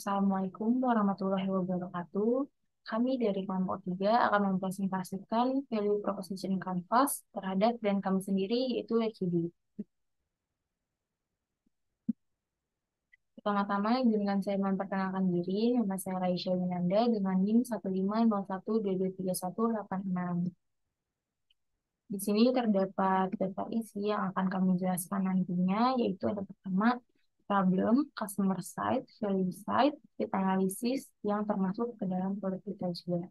Assalamualaikum warahmatullahi wabarakatuh. Kami dari kelompok 3 akan mempresentasikan value proposition Canvas terhadap brand kami sendiri, yaitu Ekidi. Pertama-tama, izinkan saya memperkenalkan diri. Nama saya Raisya Winanda dengan NIM 15012231866. Di sini terdapat daftar isi yang akan kami jelaskan nantinya, yaitu ada pertama, problem, customer side, value side, fit analysis yang termasuk ke dalam produk kita juga.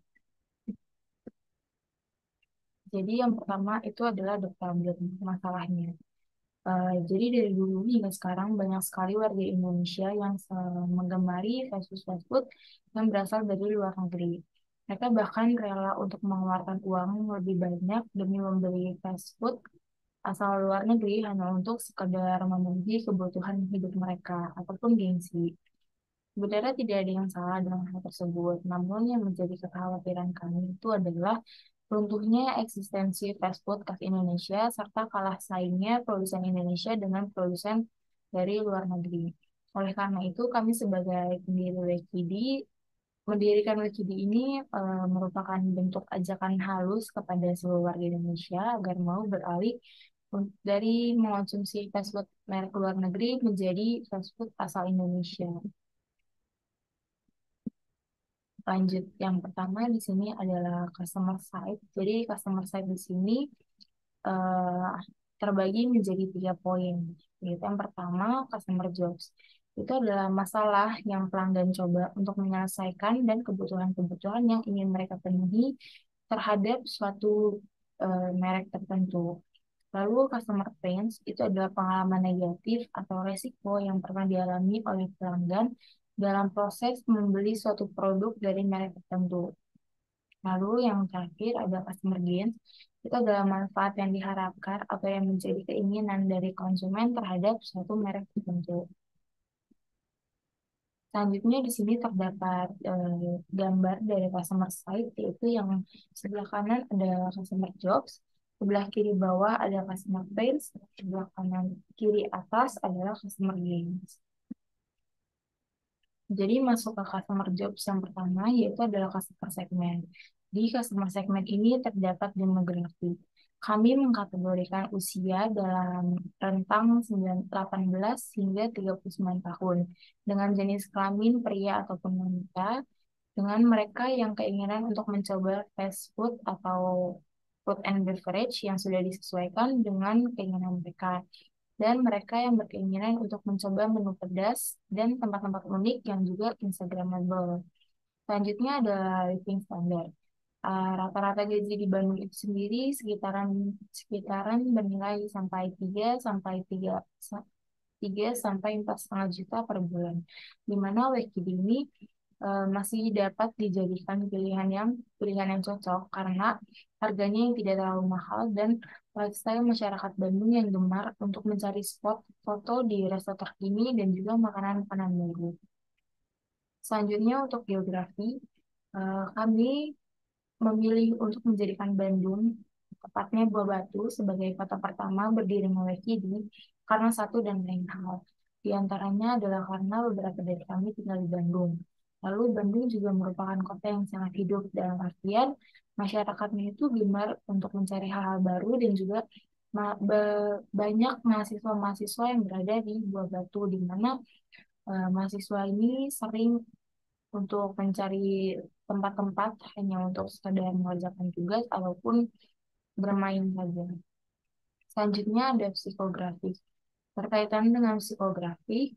Jadi yang pertama itu adalah the problem, masalahnya. Jadi dari dulu hingga sekarang banyak sekali warga Indonesia yang menggemari fast food yang berasal dari luar negeri. Mereka bahkan rela untuk mengeluarkan uang lebih banyak demi membeli fast food asal luar negeri hanya untuk sekadar memenuhi kebutuhan hidup mereka ataupun gengsi. Sebenarnya tidak ada yang salah dengan hal tersebut, namun yang menjadi kekhawatiran kami itu adalah runtuhnya eksistensi fast food khas Indonesia serta kalah saingnya produsen Indonesia dengan produsen dari luar negeri. Oleh karena itu, kami sebagai pendiri Wekidi mendirikan Wekidi ini merupakan bentuk ajakan halus kepada seluruh warga Indonesia agar mau beralih dari mengonsumsi fast food merek luar negeri menjadi fast food asal Indonesia. Lanjut, yang pertama di sini adalah customer side. Jadi customer side di sini eh, terbagi menjadi 3 poin. Yaitu yang pertama, customer jobs. Itu adalah masalah yang pelanggan coba untuk menyelesaikan dan kebutuhan-kebutuhan yang ingin mereka penuhi terhadap suatu merek tertentu. Lalu customer pains itu adalah pengalaman negatif atau resiko yang pernah dialami oleh pelanggan dalam proses membeli suatu produk dari merek tertentu. Lalu yang terakhir ada customer gains, itu adalah manfaat yang diharapkan atau yang menjadi keinginan dari konsumen terhadap suatu merek tertentu. Selanjutnya di sini terdapat gambar dari customer side, yaitu yang sebelah kanan ada customer jobs, sebelah kiri bawah ada customer pains, sebelah kanan kiri atas adalah customer gains. Jadi masuk ke customer jobs yang pertama yaitu adalah customer segment. Di customer segment ini terdapat demografi. Kami mengkategorikan usia dalam rentang 18 hingga 39 tahun dengan jenis kelamin pria ataupun wanita, dengan mereka yang keinginan untuk mencoba fast food atau food and beverage yang sudah disesuaikan dengan keinginan mereka, dan mereka yang berkeinginan untuk mencoba menu pedas dan tempat-tempat unik yang juga Instagramable. Selanjutnya ada living standard. Rata-rata gaji di Bandung itu sendiri sekitaran sekitaran bernilai sampai 3 sampai 4,5 juta per bulan. Di mana WKD ini masih dapat dijadikan pilihan yang cocok karena harganya yang tidak terlalu mahal dan lifestyle masyarakat Bandung yang gemar untuk mencari spot foto di resto terkini dan juga makanan-makanan baru. Selanjutnya untuk geografi, kami memilih untuk menjadikan Bandung, tepatnya Buah Batu, sebagai kota pertama berdirinya WKD karena satu dan lain hal. Di antaranya adalah karena beberapa dari kami tinggal di Bandung. Lalu Bandung juga merupakan kota yang sangat hidup dalam artian masyarakatnya itu gemar untuk mencari hal-hal baru dan juga banyak mahasiswa-mahasiswa yang berada di Buah Batu, di mana mahasiswa ini sering untuk mencari tempat-tempat hanya untuk sekedar mengerjakan tugas ataupun bermain saja. Selanjutnya ada psikografi. Berkaitan dengan psikografi,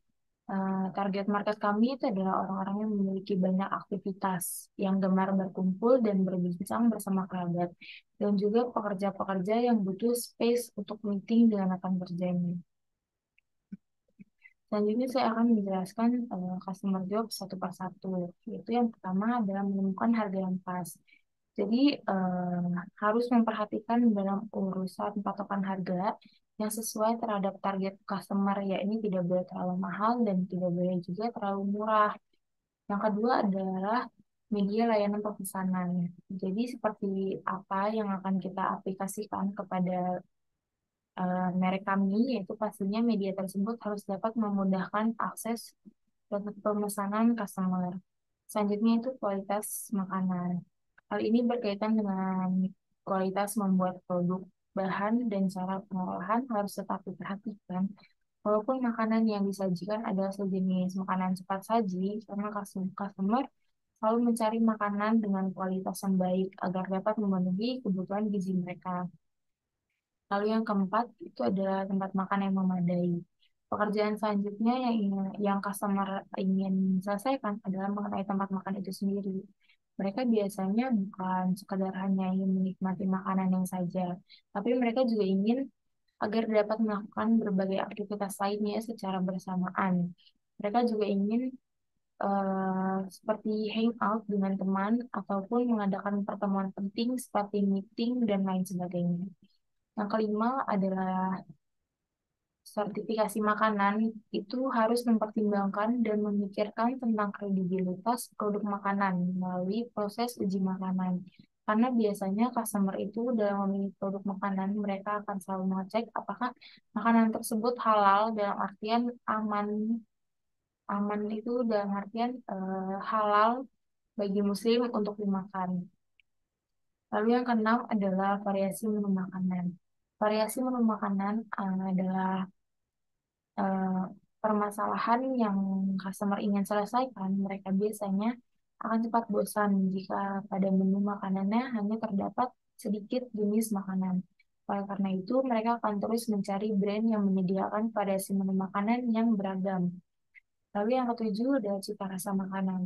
target market kami itu adalah orang-orang yang memiliki banyak aktivitas, yang gemar berkumpul dan berbincang bersama kerabat, dan juga pekerja-pekerja yang butuh space untuk meeting dengan rekan kerjanya. Selanjutnya saya akan menjelaskan customer job satu persatu. Yaitu yang pertama adalah menemukan harga yang pas. Jadi harus memperhatikan dalam urusan patokan harga yang sesuai terhadap target customer, ya ini tidak boleh terlalu mahal dan tidak boleh juga terlalu murah. Yang kedua adalah media layanan pemesanan. Jadi seperti apa yang akan kita aplikasikan kepada merek kami, yaitu pastinya media tersebut harus dapat memudahkan akses pemesanan customer. Selanjutnya itu kualitas makanan. Hal ini berkaitan dengan kualitas membuat produk, bahan, dan cara pengolahan harus tetap diperhatikan. Walaupun makanan yang disajikan adalah sejenis makanan cepat saji, karena customer selalu mencari makanan dengan kualitas yang baik agar dapat memenuhi kebutuhan gizi mereka. Lalu yang keempat itu adalah tempat makan yang memadai. Pekerjaan selanjutnya yang customer ingin selesaikan adalah mengenai tempat makan itu sendiri. Mereka biasanya bukan sekadar hanya ingin menikmati makanan yang saja, tapi mereka juga ingin agar dapat melakukan berbagai aktivitas lainnya secara bersamaan. Mereka juga ingin seperti hangout dengan teman ataupun mengadakan pertemuan penting seperti meeting dan lain sebagainya. Yang kelima adalah sertifikasi makanan itu harus mempertimbangkan dan memikirkan tentang kredibilitas produk makanan melalui proses uji makanan. Karena biasanya customer itu dalam memilih produk makanan, mereka akan selalu mengecek apakah makanan tersebut halal dalam artian aman. Aman itu dalam artian halal bagi muslim untuk dimakan. Lalu yang keenam adalah variasi menu makanan. Variasi menu makanan adalah eh, permasalahan yang customer ingin selesaikan. Mereka biasanya akan cepat bosan jika pada menu makanannya hanya terdapat sedikit jenis makanan. Oleh karena itu, mereka akan terus mencari brand yang menyediakan variasi menu makanan yang beragam. Lalu yang ketujuh adalah cita rasa makanan.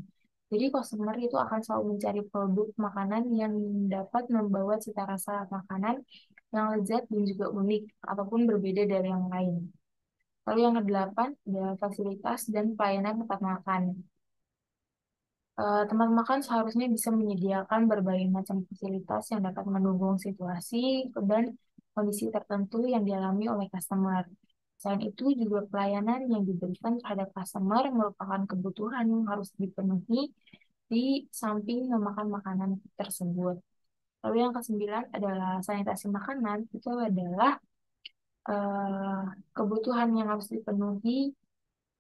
Jadi customer itu akan selalu mencari produk makanan yang dapat membawa cita rasa makanan yang lezat dan juga unik ataupun berbeda dari yang lain. Lalu yang kedelapan adalah fasilitas dan pelayanan tempat makan. Tempat makan seharusnya bisa menyediakan berbagai macam fasilitas yang dapat mendukung situasi dan kondisi tertentu yang dialami oleh customer. Selain itu, juga pelayanan yang diberikan terhadap customer merupakan kebutuhan yang harus dipenuhi di samping memakan makanan tersebut. Lalu yang kesembilan adalah sanitasi makanan. Itu adalah eh, kebutuhan yang harus dipenuhi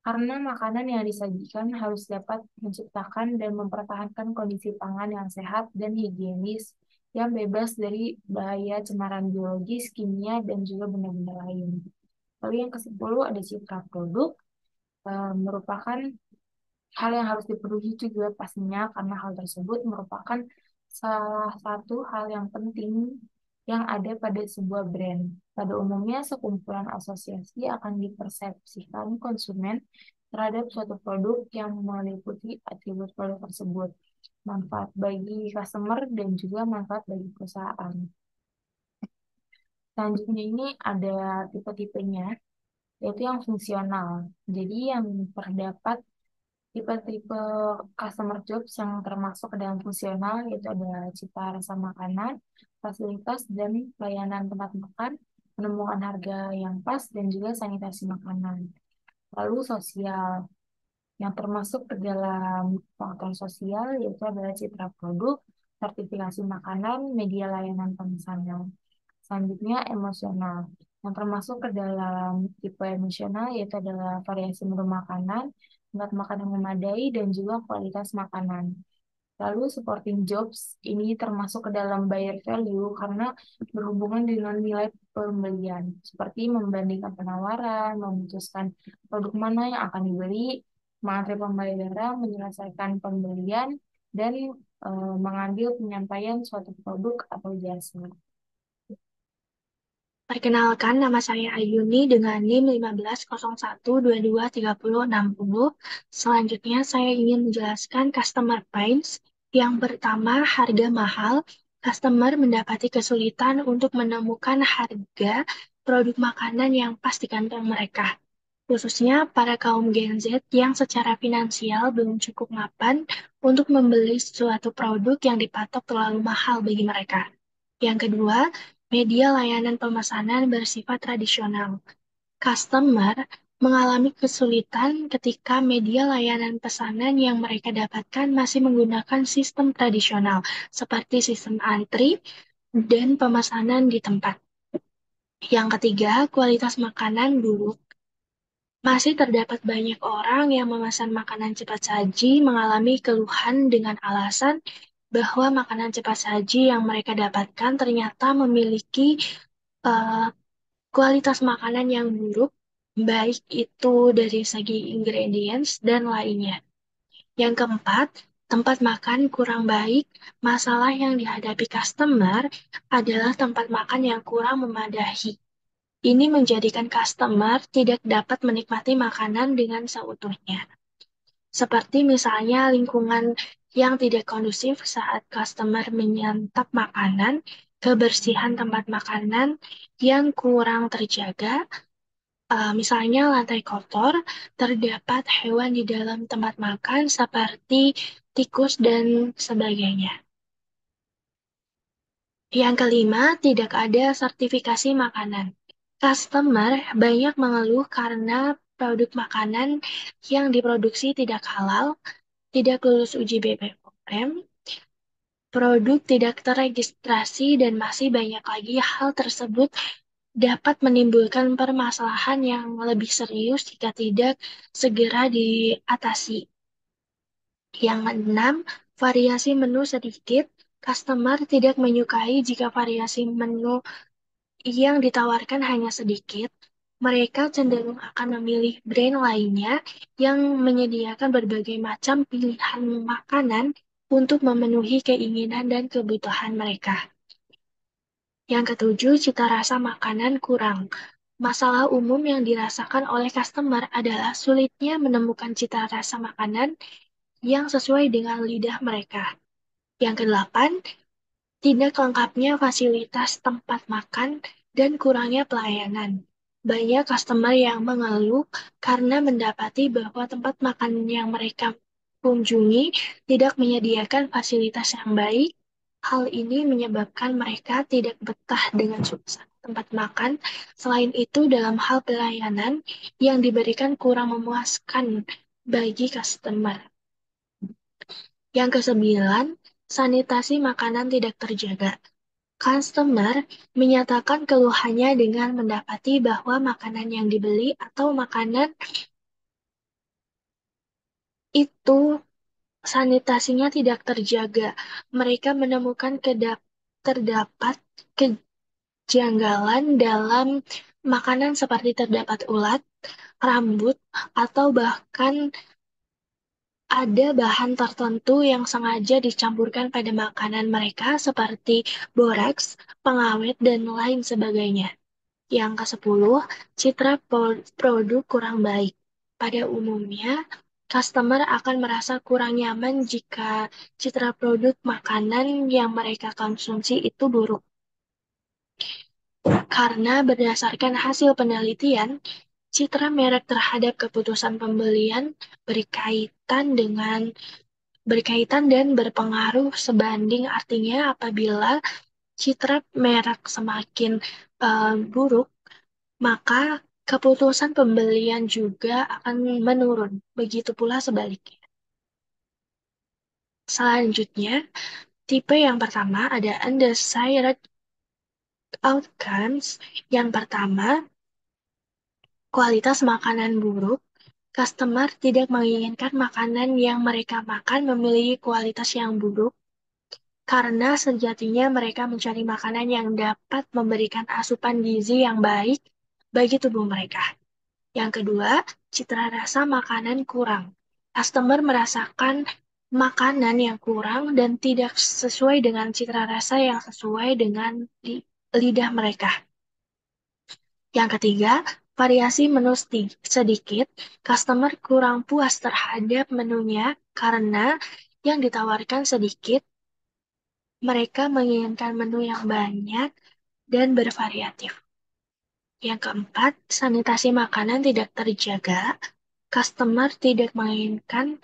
karena makanan yang disajikan harus dapat menciptakan dan mempertahankan kondisi pangan yang sehat dan higienis yang bebas dari bahaya cemaran biologis, kimia, dan juga benda-benda lain. Lalu yang ke-10 ada citra produk, merupakan hal yang harus dipenuhi juga pastinya karena hal tersebut merupakan salah satu hal yang penting yang ada pada sebuah brand. Pada umumnya, sekumpulan asosiasi akan dipersepsikan konsumen terhadap suatu produk yang meliputi atribut produk tersebut, manfaat bagi customer dan juga manfaat bagi perusahaan. Selanjutnya ini ada tipe-tipenya, yaitu yang fungsional. Jadi yang terdapat tipe-tipe customer jobs yang termasuk ke dalam fungsional yaitu ada cita rasa makanan, fasilitas dan pelayanan tempat makan, menemukan harga yang pas dan juga sanitasi makanan. Lalu sosial yang termasuk ke dalam faktor sosial yaitu adalah citra produk, sertifikasi makanan, media layanan pemesanan. Selanjutnya emosional yang termasuk ke dalam tipe emosional yaitu adalah variasi menu makanan, tempat makan yang memadai, dan juga kualitas makanan. Lalu supporting jobs ini termasuk ke dalam buyer value karena berhubungan dengan nilai pembelian, seperti membandingkan penawaran, memutuskan produk mana yang akan dibeli, mengantre pembayaran, menyelesaikan pembelian, dan mengambil penyampaian suatu produk atau jasa. Perkenalkan, nama saya Ayuni dengan NIM 1501223060. Selanjutnya, saya ingin menjelaskan customer pains. Yang pertama, harga mahal. Customer mendapati kesulitan untuk menemukan harga produk makanan yang pas di kantong mereka. Khususnya para kaum Gen Z yang secara finansial belum cukup mapan untuk membeli suatu produk yang dipatok terlalu mahal bagi mereka. Yang kedua, media layanan pemesanan bersifat tradisional. Customer mengalami kesulitan ketika media layanan pesanan yang mereka dapatkan masih menggunakan sistem tradisional, seperti sistem antri dan pemesanan di tempat. Yang ketiga, kualitas makanan buruk. Masih terdapat banyak orang yang memesan makanan cepat saji mengalami keluhan dengan alasan bahwa makanan cepat saji yang mereka dapatkan ternyata memiliki eh, kualitas makanan yang buruk, baik itu dari segi ingredients dan lainnya. Yang keempat, tempat makan kurang baik. Masalah yang dihadapi customer adalah tempat makan yang kurang memadai. Ini menjadikan customer tidak dapat menikmati makanan dengan seutuhnya. Seperti misalnya lingkungan yang tidak kondusif saat customer menyantap makanan, kebersihan tempat makanan yang kurang terjaga, misalnya lantai kotor, terdapat hewan di dalam tempat makan seperti tikus dan sebagainya. Yang kelima, tidak ada sertifikasi makanan. Customer banyak mengeluh karena produk makanan yang diproduksi tidak halal, tidak lulus uji BPOM, produk tidak terregistrasi, dan masih banyak lagi hal tersebut dapat menimbulkan permasalahan yang lebih serius jika tidak segera diatasi. Yang keenam, variasi menu sedikit. Customer tidak menyukai jika variasi menu yang ditawarkan hanya sedikit. Mereka cenderung akan memilih brand lainnya yang menyediakan berbagai macam pilihan makanan untuk memenuhi keinginan dan kebutuhan mereka. Yang ketujuh, cita rasa makanan kurang. Masalah umum yang dirasakan oleh customer adalah sulitnya menemukan cita rasa makanan yang sesuai dengan lidah mereka. Yang kedelapan, tidak lengkapnya fasilitas tempat makan dan kurangnya pelayanan. Banyak customer yang mengeluh karena mendapati bahwa tempat makan yang mereka kunjungi tidak menyediakan fasilitas yang baik. Hal ini menyebabkan mereka tidak betah dengan suasana tempat makan. Selain itu, dalam hal pelayanan yang diberikan kurang memuaskan bagi customer. Yang kesembilan, sanitasi makanan tidak terjaga. Customer menyatakan keluhannya dengan mendapati bahwa makanan yang dibeli atau makanan itu sanitasinya tidak terjaga. Mereka menemukan terdapat kejanggalan dalam makanan seperti terdapat ulat, rambut, atau bahkan ada bahan tertentu yang sengaja dicampurkan pada makanan mereka seperti boraks, pengawet, dan lain sebagainya. Yang ke-10, citra produk kurang baik. Pada umumnya, customer akan merasa kurang nyaman jika citra produk makanan yang mereka konsumsi itu buruk. Karena berdasarkan hasil penelitian, citra merek terhadap keputusan pembelian berkaitan dengan berkaitan dan berpengaruh sebanding, artinya apabila citra merek semakin buruk, maka keputusan pembelian juga akan menurun. Begitu pula sebaliknya. Selanjutnya, tipe yang pertama ada undesired outcomes. Yang pertama, kualitas makanan buruk. Customer tidak menginginkan makanan yang mereka makan memiliki kualitas yang buruk karena sejatinya mereka mencari makanan yang dapat memberikan asupan gizi yang baik bagi tubuh mereka. Yang kedua, citra rasa makanan kurang. Customer merasakan makanan yang kurang dan tidak sesuai dengan citra rasa yang sesuai dengan lidah mereka. Yang ketiga, variasi menu sedikit. Customer kurang puas terhadap menunya karena yang ditawarkan sedikit. Mereka menginginkan menu yang banyak dan bervariatif. Yang keempat, sanitasi makanan tidak terjaga. Customer tidak menginginkan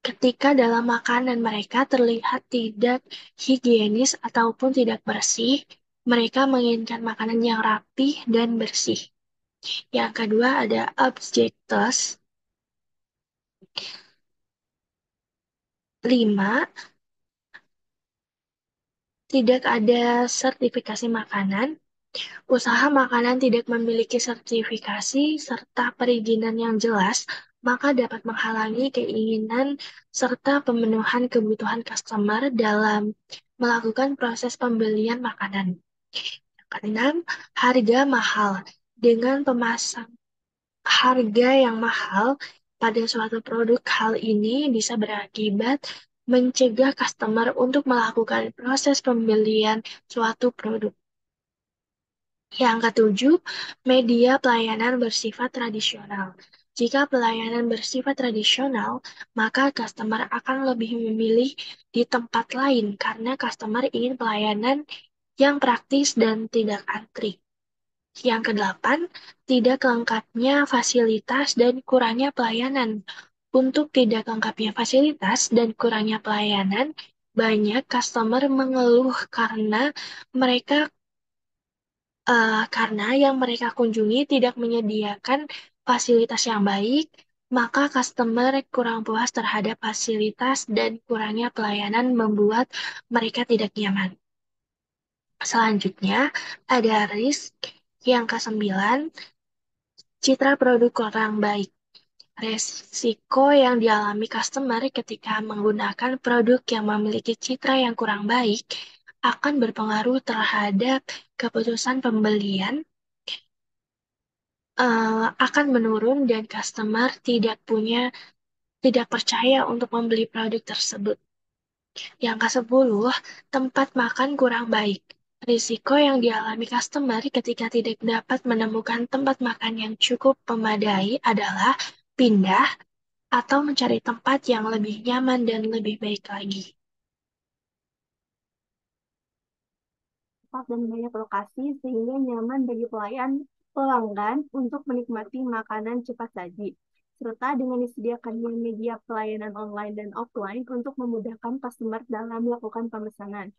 ketika dalam makanan mereka terlihat tidak higienis ataupun tidak bersih. Mereka menginginkan makanan yang rapih dan bersih. Yang kedua ada objectors. 5, tidak ada sertifikasi makanan. Usaha makanan tidak memiliki sertifikasi serta perizinan yang jelas, maka dapat menghalangi keinginan serta pemenuhan kebutuhan customer dalam melakukan proses pembelian makanan. Keenam, harga mahal. Dengan pemasang harga yang mahal pada suatu produk, hal ini bisa berakibat mencegah customer untuk melakukan proses pembelian suatu produk. Yang ketujuh, media pelayanan bersifat tradisional. Jika pelayanan bersifat tradisional, maka customer akan lebih memilih di tempat lain karena customer ingin pelayanan yang praktis dan tidak antri. Yang kedelapan, tidak lengkapnya fasilitas dan kurangnya pelayanan. Untuk tidak lengkapnya fasilitas dan kurangnya pelayanan, banyak customer mengeluh karena yang mereka kunjungi tidak menyediakan fasilitas yang baik, maka customer kurang puas terhadap fasilitas dan kurangnya pelayanan membuat mereka tidak nyaman. Selanjutnya, ada risk yang kesembilan, citra produk kurang baik. Resiko yang dialami customer ketika menggunakan produk yang memiliki citra yang kurang baik akan berpengaruh terhadap keputusan pembelian, akan menurun dan customer tidak percaya untuk membeli produk tersebut. Yang ke-10, tempat makan kurang baik. Risiko yang dialami customer ketika tidak dapat menemukan tempat makan yang cukup memadai adalah pindah atau mencari tempat yang lebih nyaman dan lebih baik lagi. Cepat dan banyak lokasi sehingga nyaman bagi pelanggan untuk menikmati makanan cepat saji, serta dengan disediakannya media pelayanan online dan offline untuk memudahkan customer dalam melakukan pemesanan.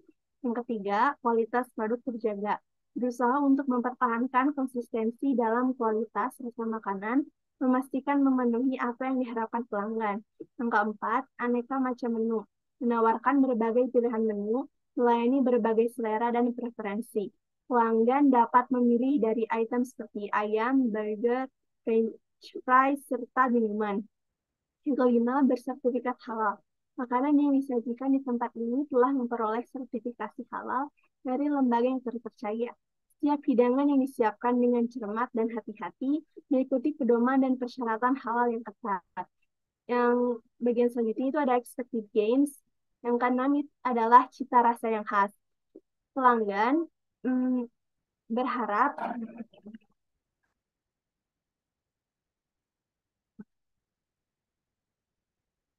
Yang ketiga, kualitas produk terjaga. Berusaha untuk mempertahankan konsistensi dalam kualitas rasa makanan, memastikan memenuhi apa yang diharapkan pelanggan. Yang keempat, aneka macam menu. Menawarkan berbagai pilihan menu, melayani berbagai selera dan preferensi. Pelanggan dapat memilih dari item seperti ayam, burger, french fries, serta minuman. Yang kelima, bersertifikat halal. Makanan yang disajikan di tempat ini telah memperoleh sertifikasi halal dari lembaga yang terpercaya. Setiap hidangan yang disiapkan dengan cermat dan hati-hati mengikuti pedoman dan persyaratan halal yang ketat. Yang bagian selanjutnya itu ada expected gains. Yang keenam adalah cita rasa yang khas. Pelanggan berharap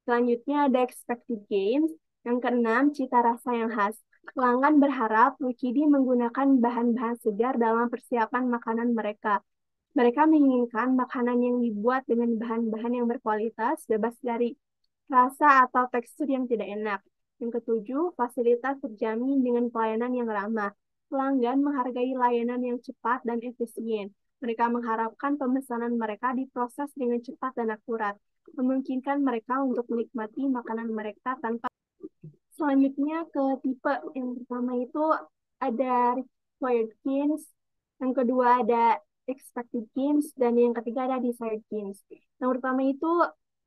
selanjutnya ada expected gains. Yang keenam, cita rasa yang khas. Pelanggan berharap Wikidi menggunakan bahan-bahan segar dalam persiapan makanan mereka. Mereka menginginkan makanan yang dibuat dengan bahan-bahan yang berkualitas, bebas dari rasa atau tekstur yang tidak enak. Yang ketujuh, fasilitas terjamin dengan pelayanan yang ramah. Pelanggan menghargai layanan yang cepat dan efisien. Mereka mengharapkan pemesanan mereka diproses dengan cepat dan akurat, memungkinkan mereka untuk menikmati makanan mereka tanpa. Selanjutnya ke tipe yang pertama itu ada required gains, yang kedua ada expected gains, dan yang ketiga ada desired gains. Yang pertama itu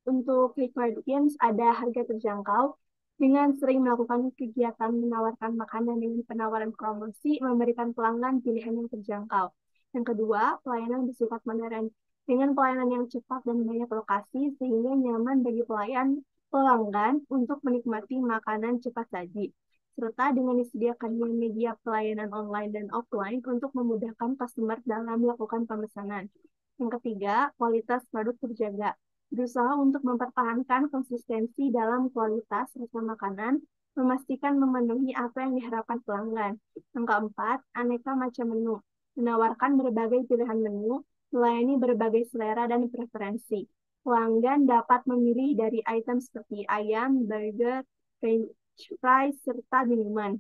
untuk required gains ada harga terjangkau dengan sering melakukan kegiatan menawarkan makanan dengan penawaran promosi, memberikan pelanggan pilihan yang terjangkau. Yang kedua, pelayanan bersifat modern dengan pelayanan yang cepat dan banyak lokasi sehingga nyaman bagi pelanggan untuk menikmati makanan cepat saji, serta dengan disediakannya media pelayanan online dan offline untuk memudahkan customer dalam melakukan pemesanan. Yang ketiga, kualitas produk terjaga. Berusaha untuk mempertahankan konsistensi dalam kualitas rasa makanan, memastikan memenuhi apa yang diharapkan pelanggan. Yang keempat, aneka macam menu. Menawarkan berbagai pilihan menu, melayani berbagai selera dan preferensi. Pelanggan dapat memilih dari item seperti ayam, burger, french fries, serta minuman.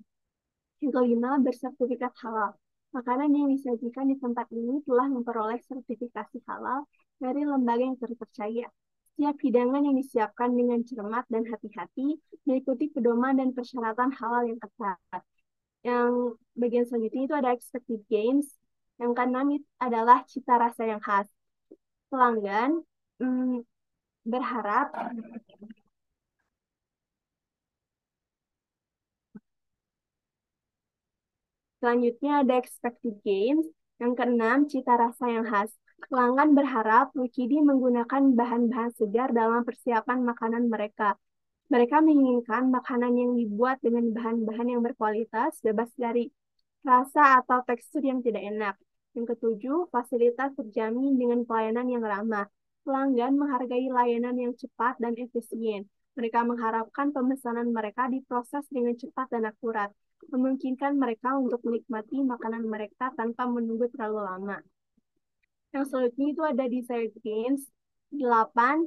Yang kelima, bersertifikat halal. Makanan yang disajikan di tempat ini telah memperoleh sertifikasi halal dari lembaga yang terpercaya. Setiap hidangan yang disiapkan dengan cermat dan hati-hati mengikuti pedoman dan persyaratan halal yang ketat. Yang bagian selanjutnya itu ada expected gains. Yang keenam itu adalah cita rasa yang khas. Pelanggan berharap selanjutnya ada expected gains. Yang keenam, cita rasa yang khas. Pelanggan berharap Wikidi menggunakan bahan-bahan segar dalam persiapan makanan mereka. Mereka menginginkan makanan yang dibuat dengan bahan-bahan yang berkualitas, bebas dari rasa atau tekstur yang tidak enak. Yang ketujuh, fasilitas terjamin dengan pelayanan yang ramah. Pelanggan menghargai layanan yang cepat dan efisien. Mereka mengharapkan pemesanan mereka diproses dengan cepat dan akurat, memungkinkan mereka untuk menikmati makanan mereka tanpa menunggu terlalu lama. Yang selanjutnya itu ada desired gains. 8.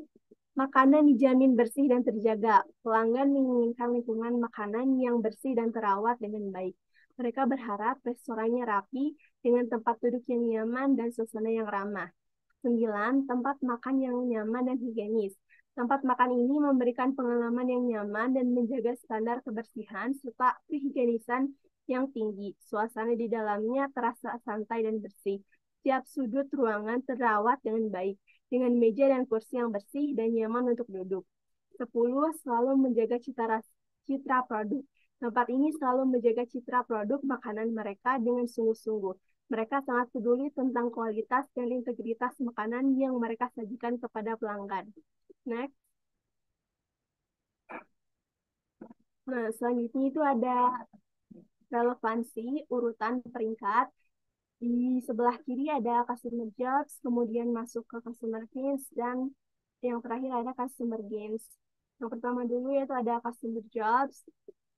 Makanan dijamin bersih dan terjaga. Pelanggan menginginkan lingkungan makanan yang bersih dan terawat dengan baik. Mereka berharap restorannya rapi dengan tempat duduk yang nyaman dan suasana yang ramah. 9. Tempat makan yang nyaman dan higienis. Tempat makan ini memberikan pengalaman yang nyaman dan menjaga standar kebersihan serta kehigienisan yang tinggi. Suasana di dalamnya terasa santai dan bersih. Setiap sudut ruangan terawat dengan baik, dengan meja dan kursi yang bersih dan nyaman untuk duduk. 10. Selalu menjaga citra produk. Tempat ini selalu menjaga citra produk makanan mereka dengan sungguh-sungguh. Mereka sangat peduli tentang kualitas dan integritas makanan yang mereka sajikan kepada pelanggan. Next. Nah, selanjutnya itu ada relevansi, urutan peringkat. Di sebelah kiri ada customer jobs, kemudian masuk ke customer gains, dan yang terakhir ada customer gains. Yang pertama dulu yaitu ada customer jobs.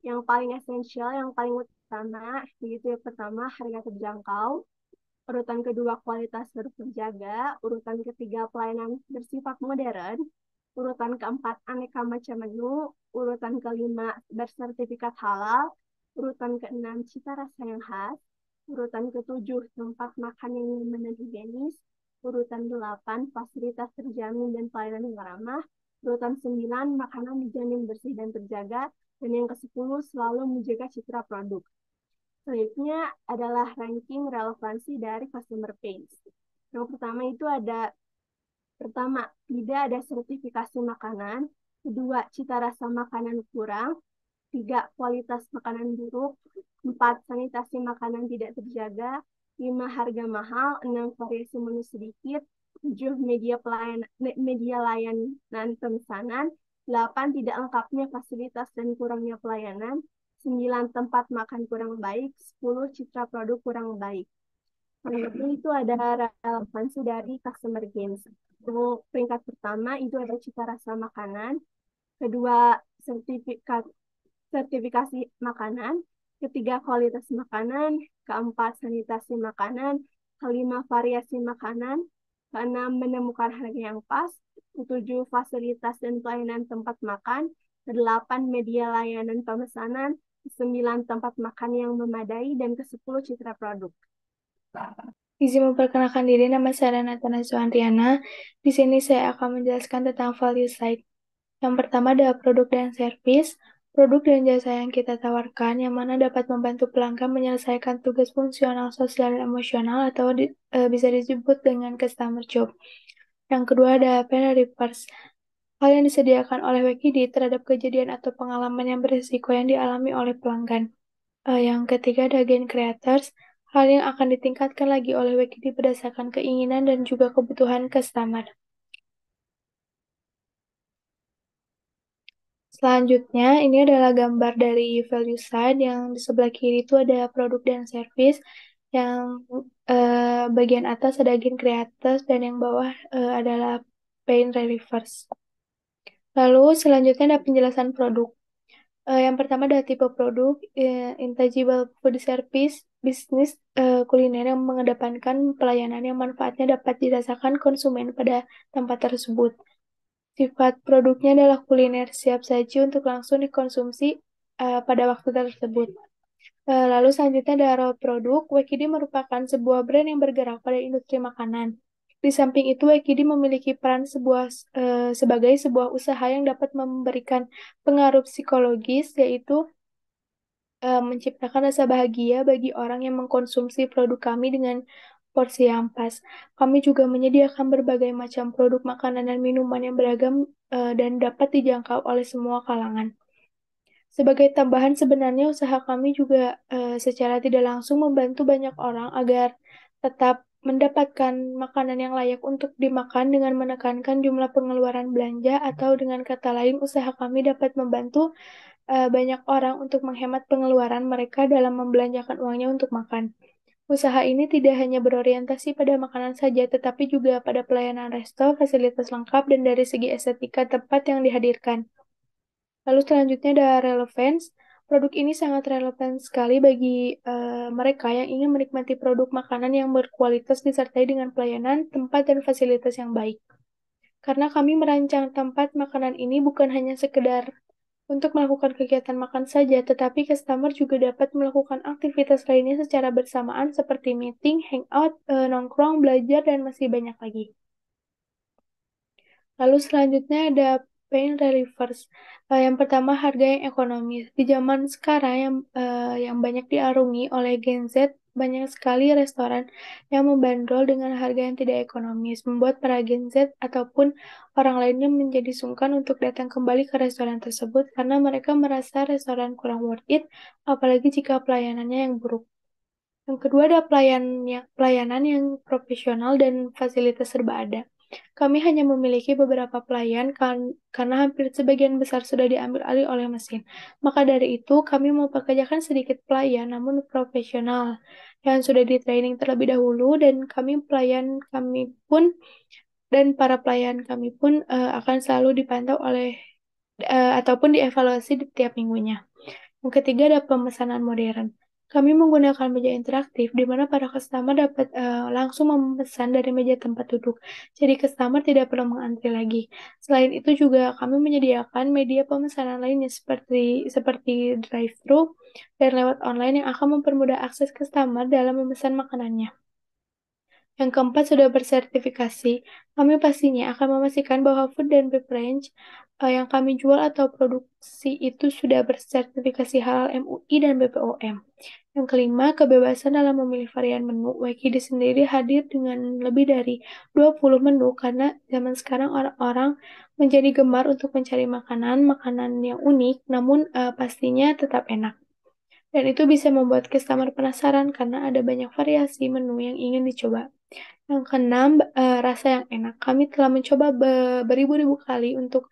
Yang paling esensial, yang paling utama, yaitu yang pertama harga terjangkau. Urutan kedua kualitas harus terjaga. Urutan ketiga pelayanan bersifat modern. Urutan keempat aneka macam menu. Urutan kelima bersertifikat halal. Urutan keenam cita rasa yang khas. Urutan ketujuh tempat makan yang nyaman dan higienis. Urutan 8 fasilitas terjamin dan pelayanan yang ramah. Urutan 9 makanan dijamin bersih dan terjaga. Dan yang ke-10 selalu menjaga citra produk. Selanjutnya adalah ranking relevansi dari customer pains. Yang pertama itu ada tidak ada sertifikasi makanan. Kedua, cita rasa makanan kurang. 3. Kualitas makanan buruk. 4. Sanitasi makanan tidak terjaga. 5. Harga mahal. 6. Variasi menu sedikit. 7. Media layanan pemesanan. 8. Tidak lengkapnya fasilitas dan kurangnya pelayanan. 9. Tempat makan kurang baik. 10. Citra produk kurang baik. Selanjutnya itu ada relevansi dari customer gains. Peringkat pertama itu ada cita rasa makanan. Kedua, sertifikasi makanan. Ketiga, kualitas makanan. Keempat, sanitasi makanan. Kelima, variasi makanan. Keenam, menemukan harga yang pas. Ketujuh, fasilitas dan pelayanan tempat makan. Kedelapan, media layanan pemesanan. Kesembilan, tempat makan yang memadai. Dan ke-10, citra produk. Izin memperkenalkan diri, nama saya Renata Nazwandriana. Di sini saya akan menjelaskan tentang value side. Yang pertama adalah produk dan servis. Produk dan jasa yang kita tawarkan yang mana dapat membantu pelanggan menyelesaikan tugas fungsional, sosial, dan emosional atau bisa disebut dengan customer job. Yang kedua ada reverse. Hal yang disediakan oleh Wikidi terhadap kejadian atau pengalaman yang berisiko yang dialami oleh pelanggan. Yang ketiga ada gain creators. Hal yang akan ditingkatkan lagi oleh Wikidi berdasarkan keinginan dan juga kebutuhan customer. Selanjutnya, ini adalah gambar dari value side yang di sebelah kiri itu ada produk dan service, yang bagian atas ada gain creators dan yang bawah adalah pain relievers. Lalu selanjutnya ada penjelasan produk. Yang pertama adalah tipe produk, intangible food service, bisnis kuliner yang mengedepankan pelayanan yang manfaatnya dapat dirasakan konsumen pada tempat tersebut. Sifat produknya adalah kuliner siap saji untuk langsung dikonsumsi pada waktu tersebut. Lalu selanjutnya ada role produk. Wikidi merupakan sebuah brand yang bergerak pada industri makanan. Di samping itu, Wikidi memiliki peran sebagai sebuah usaha yang dapat memberikan pengaruh psikologis, yaitu menciptakan rasa bahagia bagi orang yang mengkonsumsi produk kami dengan porsi yang pas. Kami juga menyediakan berbagai macam produk makanan dan minuman yang beragam dan dapat dijangkau oleh semua kalangan. Sebagai tambahan, sebenarnya usaha kami juga secara tidak langsung membantu banyak orang agar tetap mendapatkan makanan yang layak untuk dimakan dengan menekankan jumlah pengeluaran belanja, atau dengan kata lain, usaha kami dapat membantu banyak orang untuk menghemat pengeluaran mereka dalam membelanjakan uangnya untuk makan. Usaha ini tidak hanya berorientasi pada makanan saja, tetapi juga pada pelayanan resto, fasilitas lengkap, dan dari segi estetika tempat yang dihadirkan. Lalu selanjutnya ada relevance. Produk ini sangat relevan sekali bagi mereka yang ingin menikmati produk makanan yang berkualitas disertai dengan pelayanan, tempat, dan fasilitas yang baik. Karena kami merancang tempat makanan ini bukan hanya sekedar untuk melakukan kegiatan makan saja, tetapi customer juga dapat melakukan aktivitas lainnya secara bersamaan seperti meeting, hangout, nongkrong, belajar, dan masih banyak lagi. Lalu selanjutnya ada pain relievers. Yang pertama, harga yang ekonomis. Di zaman sekarang yang banyak diarungi oleh Gen Z, banyak sekali restoran yang membandrol dengan harga yang tidak ekonomis, membuat para Gen Z ataupun orang lainnya menjadi sungkan untuk datang kembali ke restoran tersebut karena mereka merasa restoran kurang worth it, apalagi jika pelayanannya yang buruk. Yang kedua ada pelayanan yang profesional dan fasilitas serba ada. Kami hanya memiliki beberapa pelayan karena hampir sebagian besar sudah diambil alih oleh mesin. Maka dari itu, kami mempekerjakan sedikit pelayan namun profesional yang sudah di-training terlebih dahulu, dan para pelayan kami pun akan selalu dipantau ataupun dievaluasi di tiap minggunya. Yang ketiga ada pemesanan modern. Kami menggunakan meja interaktif di mana para customer dapat langsung memesan dari meja tempat duduk. Jadi customer tidak perlu mengantri lagi. Selain itu juga kami menyediakan media pemesanan lainnya seperti drive-thru dan lewat online yang akan mempermudah akses customer dalam memesan makanannya. Yang keempat, sudah bersertifikasi. Kami pastinya akan memastikan bahwa food dan beverage yang kami jual atau produksi itu sudah bersertifikasi halal MUI dan BPOM. Yang kelima, kebebasan dalam memilih varian menu. WKD sendiri hadir dengan lebih dari 20 menu karena zaman sekarang orang-orang menjadi gemar untuk mencari makanan yang unik, namun pastinya tetap enak. Dan itu bisa membuat customer penasaran karena ada banyak variasi menu yang ingin dicoba. Yang keenam, rasa yang enak. Kami telah mencoba beribu-ribu kali untuk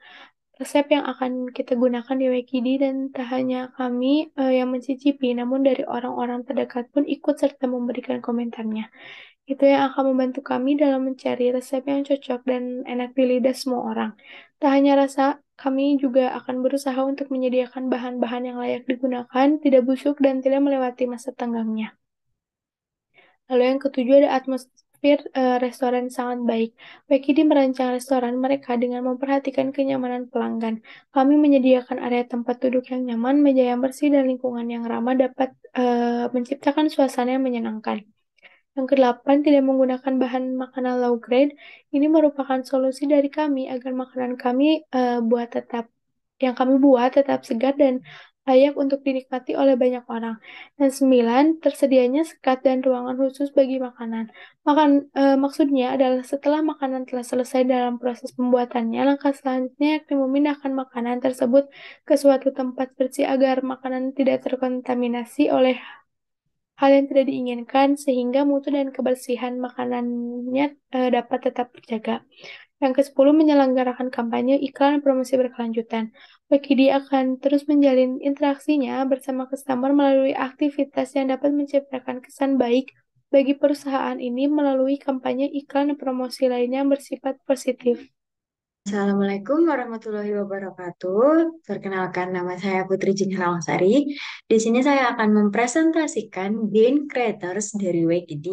resep yang akan kita gunakan di WKD, dan tak hanya kami yang mencicipi, namun dari orang-orang terdekat pun ikut serta memberikan komentarnya. Itu yang akan membantu kami dalam mencari resep yang cocok dan enak di lidah semua orang. Tak hanya rasa, kami juga akan berusaha untuk menyediakan bahan-bahan yang layak digunakan, tidak busuk, dan tidak melewati masa tanggangnya. Lalu yang ketujuh ada atmosfer restoran sangat baik. WKD merancang restoran mereka dengan memperhatikan kenyamanan pelanggan. Kami menyediakan area tempat duduk yang nyaman, meja yang bersih, dan lingkungan yang ramah dapat menciptakan suasana yang menyenangkan. Yang kedelapan, tidak menggunakan bahan makanan low grade. Ini merupakan solusi dari kami agar makanan yang kami buat tetap segar dan layak untuk dinikmati oleh banyak orang. Dan sembilan, tersedianya sekat dan ruangan khusus bagi makanan. Maksudnya adalah setelah makanan telah selesai dalam proses pembuatannya, langkah selanjutnya yakni memindahkan makanan tersebut ke suatu tempat bersih agar makanan tidak terkontaminasi oleh hal yang tidak diinginkan, sehingga mutu dan kebersihan makanannya dapat tetap terjaga. Yang ke-10, menyelenggarakan kampanye, iklan, dan promosi berkelanjutan. WKD akan terus menjalin interaksinya bersama customer melalui aktivitas yang dapat menciptakan kesan baik bagi perusahaan ini melalui kampanye, iklan, dan promosi lainnya yang bersifat positif. Assalamualaikum warahmatullahi wabarakatuh. Perkenalkan, nama saya Putri Jinhalawasari. Di sini saya akan mempresentasikan gain creators dari WKD.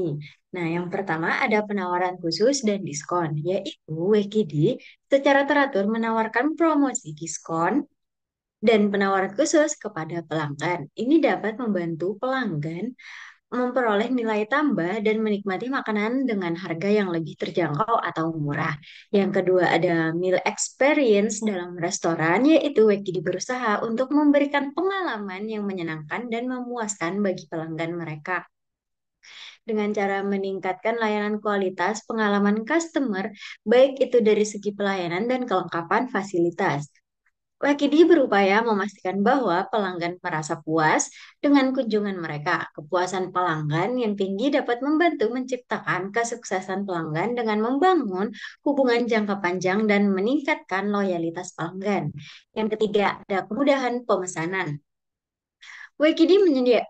Nah, yang pertama ada penawaran khusus dan diskon, yaitu WKD secara teratur menawarkan promosi diskon dan penawaran khusus kepada pelanggan. Ini dapat membantu pelanggan memperoleh nilai tambah dan menikmati makanan dengan harga yang lebih terjangkau atau murah. Yang kedua ada meal experience dalam restoran, yaitu Wekidi berusaha untuk memberikan pengalaman yang menyenangkan dan memuaskan bagi pelanggan mereka dengan cara meningkatkan layanan kualitas pengalaman customer, baik itu dari segi pelayanan dan kelengkapan fasilitas. Wakidi berupaya memastikan bahwa pelanggan merasa puas dengan kunjungan mereka. Kepuasan pelanggan yang tinggi dapat membantu menciptakan kesuksesan pelanggan dengan membangun hubungan jangka panjang dan meningkatkan loyalitas pelanggan. Yang ketiga, ada kemudahan pemesanan. Wekidi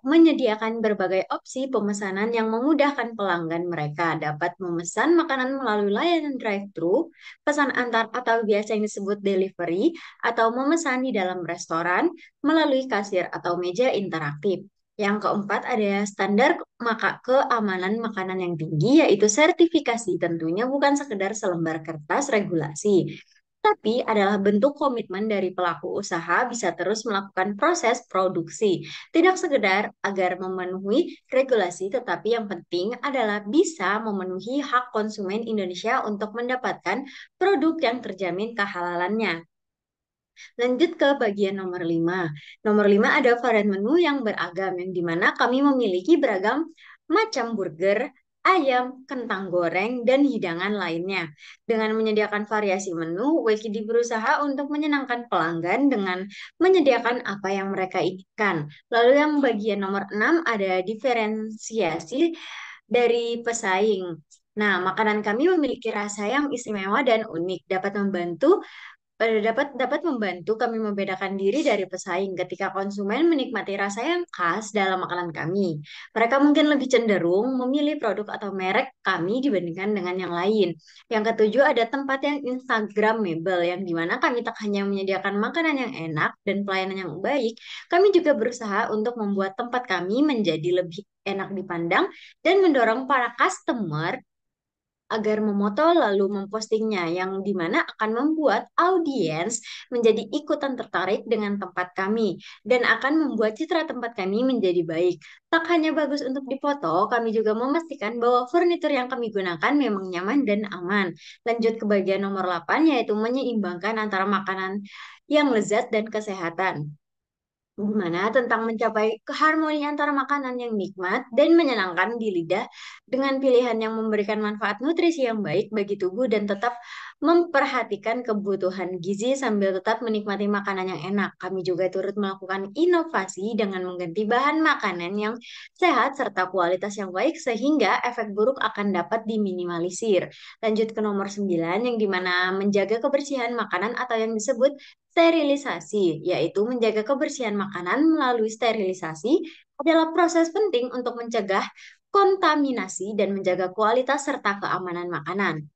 menyediakan berbagai opsi pemesanan yang memudahkan pelanggan mereka dapat memesan makanan melalui layanan drive-thru, pesan antar atau biasa yang disebut delivery, atau memesan di dalam restoran melalui kasir atau meja interaktif. Yang keempat ada standar keamanan makanan yang tinggi, yaitu sertifikasi tentunya bukan sekedar selembar kertas regulasi tapi adalah bentuk komitmen dari pelaku usaha bisa terus melakukan proses produksi. Tidak sekedar agar memenuhi regulasi, tetapi yang penting adalah bisa memenuhi hak konsumen Indonesia untuk mendapatkan produk yang terjamin kehalalannya. Lanjut ke bagian nomor 5. Nomor 5 ada varian menu yang beragam, yang dimana kami memiliki beragam macam burger, ayam, kentang goreng, dan hidangan lainnya. Dengan menyediakan variasi menu, Wekidi berusaha untuk menyenangkan pelanggan dengan menyediakan apa yang mereka inginkan. Lalu yang bagian nomor 6 ada diferensiasi dari pesaing. Nah, makanan kami memiliki rasa yang istimewa dan unik, dapat membantu dapat membantu kami membedakan diri dari pesaing ketika konsumen menikmati rasa yang khas dalam makanan kami. Mereka mungkin lebih cenderung memilih produk atau merek kami dibandingkan dengan yang lain. Yang ketujuh ada tempat yang Instagramable, yang dimana kami tak hanya menyediakan makanan yang enak dan pelayanan yang baik, kami juga berusaha untuk membuat tempat kami menjadi lebih enak dipandang dan mendorong para customer agar memoto lalu mempostingnya yang dimana akan membuat audiens menjadi ikutan tertarik dengan tempat kami dan akan membuat citra tempat kami menjadi baik. Tak hanya bagus untuk difoto, kami juga memastikan bahwa furnitur yang kami gunakan memang nyaman dan aman. Lanjut ke bagian nomor 8 yaitu menyeimbangkan antara makanan yang lezat dan kesehatan. Gimana tentang mencapai keharmonian antara makanan yang nikmat dan menyenangkan di lidah dengan pilihan yang memberikan manfaat nutrisi yang baik bagi tubuh dan tetap memperhatikan kebutuhan gizi sambil tetap menikmati makanan yang enak. Kami juga turut melakukan inovasi dengan mengganti bahan makanan yang sehat serta kualitas yang baik sehingga efek buruk akan dapat diminimalisir. Lanjut ke nomor 9 yang dimana menjaga kebersihan makanan atau yang disebut sterilisasi, yaitu menjaga kebersihan makanan melalui sterilisasi adalah proses penting untuk mencegah kontaminasi dan menjaga kualitas serta keamanan makanan.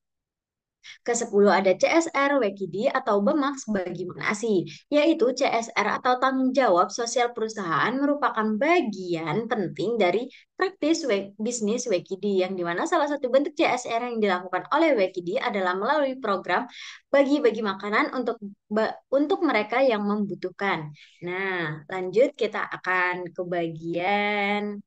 Ke-10 ada CSR WKD atau BEMAX bagaimana sih? Yaitu CSR atau tanggung jawab sosial perusahaan merupakan bagian penting dari praktis bisnis WKD yang dimana salah satu bentuk CSR yang dilakukan oleh WKD adalah melalui program bagi-bagi makanan untuk mereka yang membutuhkan. Nah, lanjut kita akan ke bagian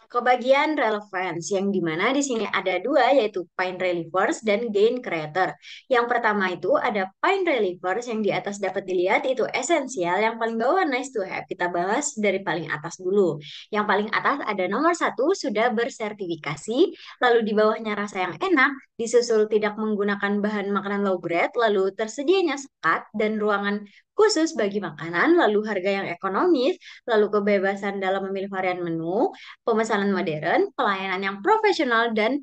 kebagian relevance yang dimana di sini ada dua yaitu pain relievers dan gain creator. Yang pertama itu ada pain relievers yang di atas dapat dilihat itu esensial, yang paling bawah nice to have. Kita bahas dari paling atas dulu. Yang paling atas ada nomor 1 sudah bersertifikasi, lalu di bawahnya rasa yang enak, disusul tidak menggunakan bahan makanan low grade, lalu tersedianya sekat dan ruangan khusus bagi makanan, lalu harga yang ekonomis, lalu kebebasan dalam memilih varian menu, pemesanan modern, pelayanan yang profesional, dan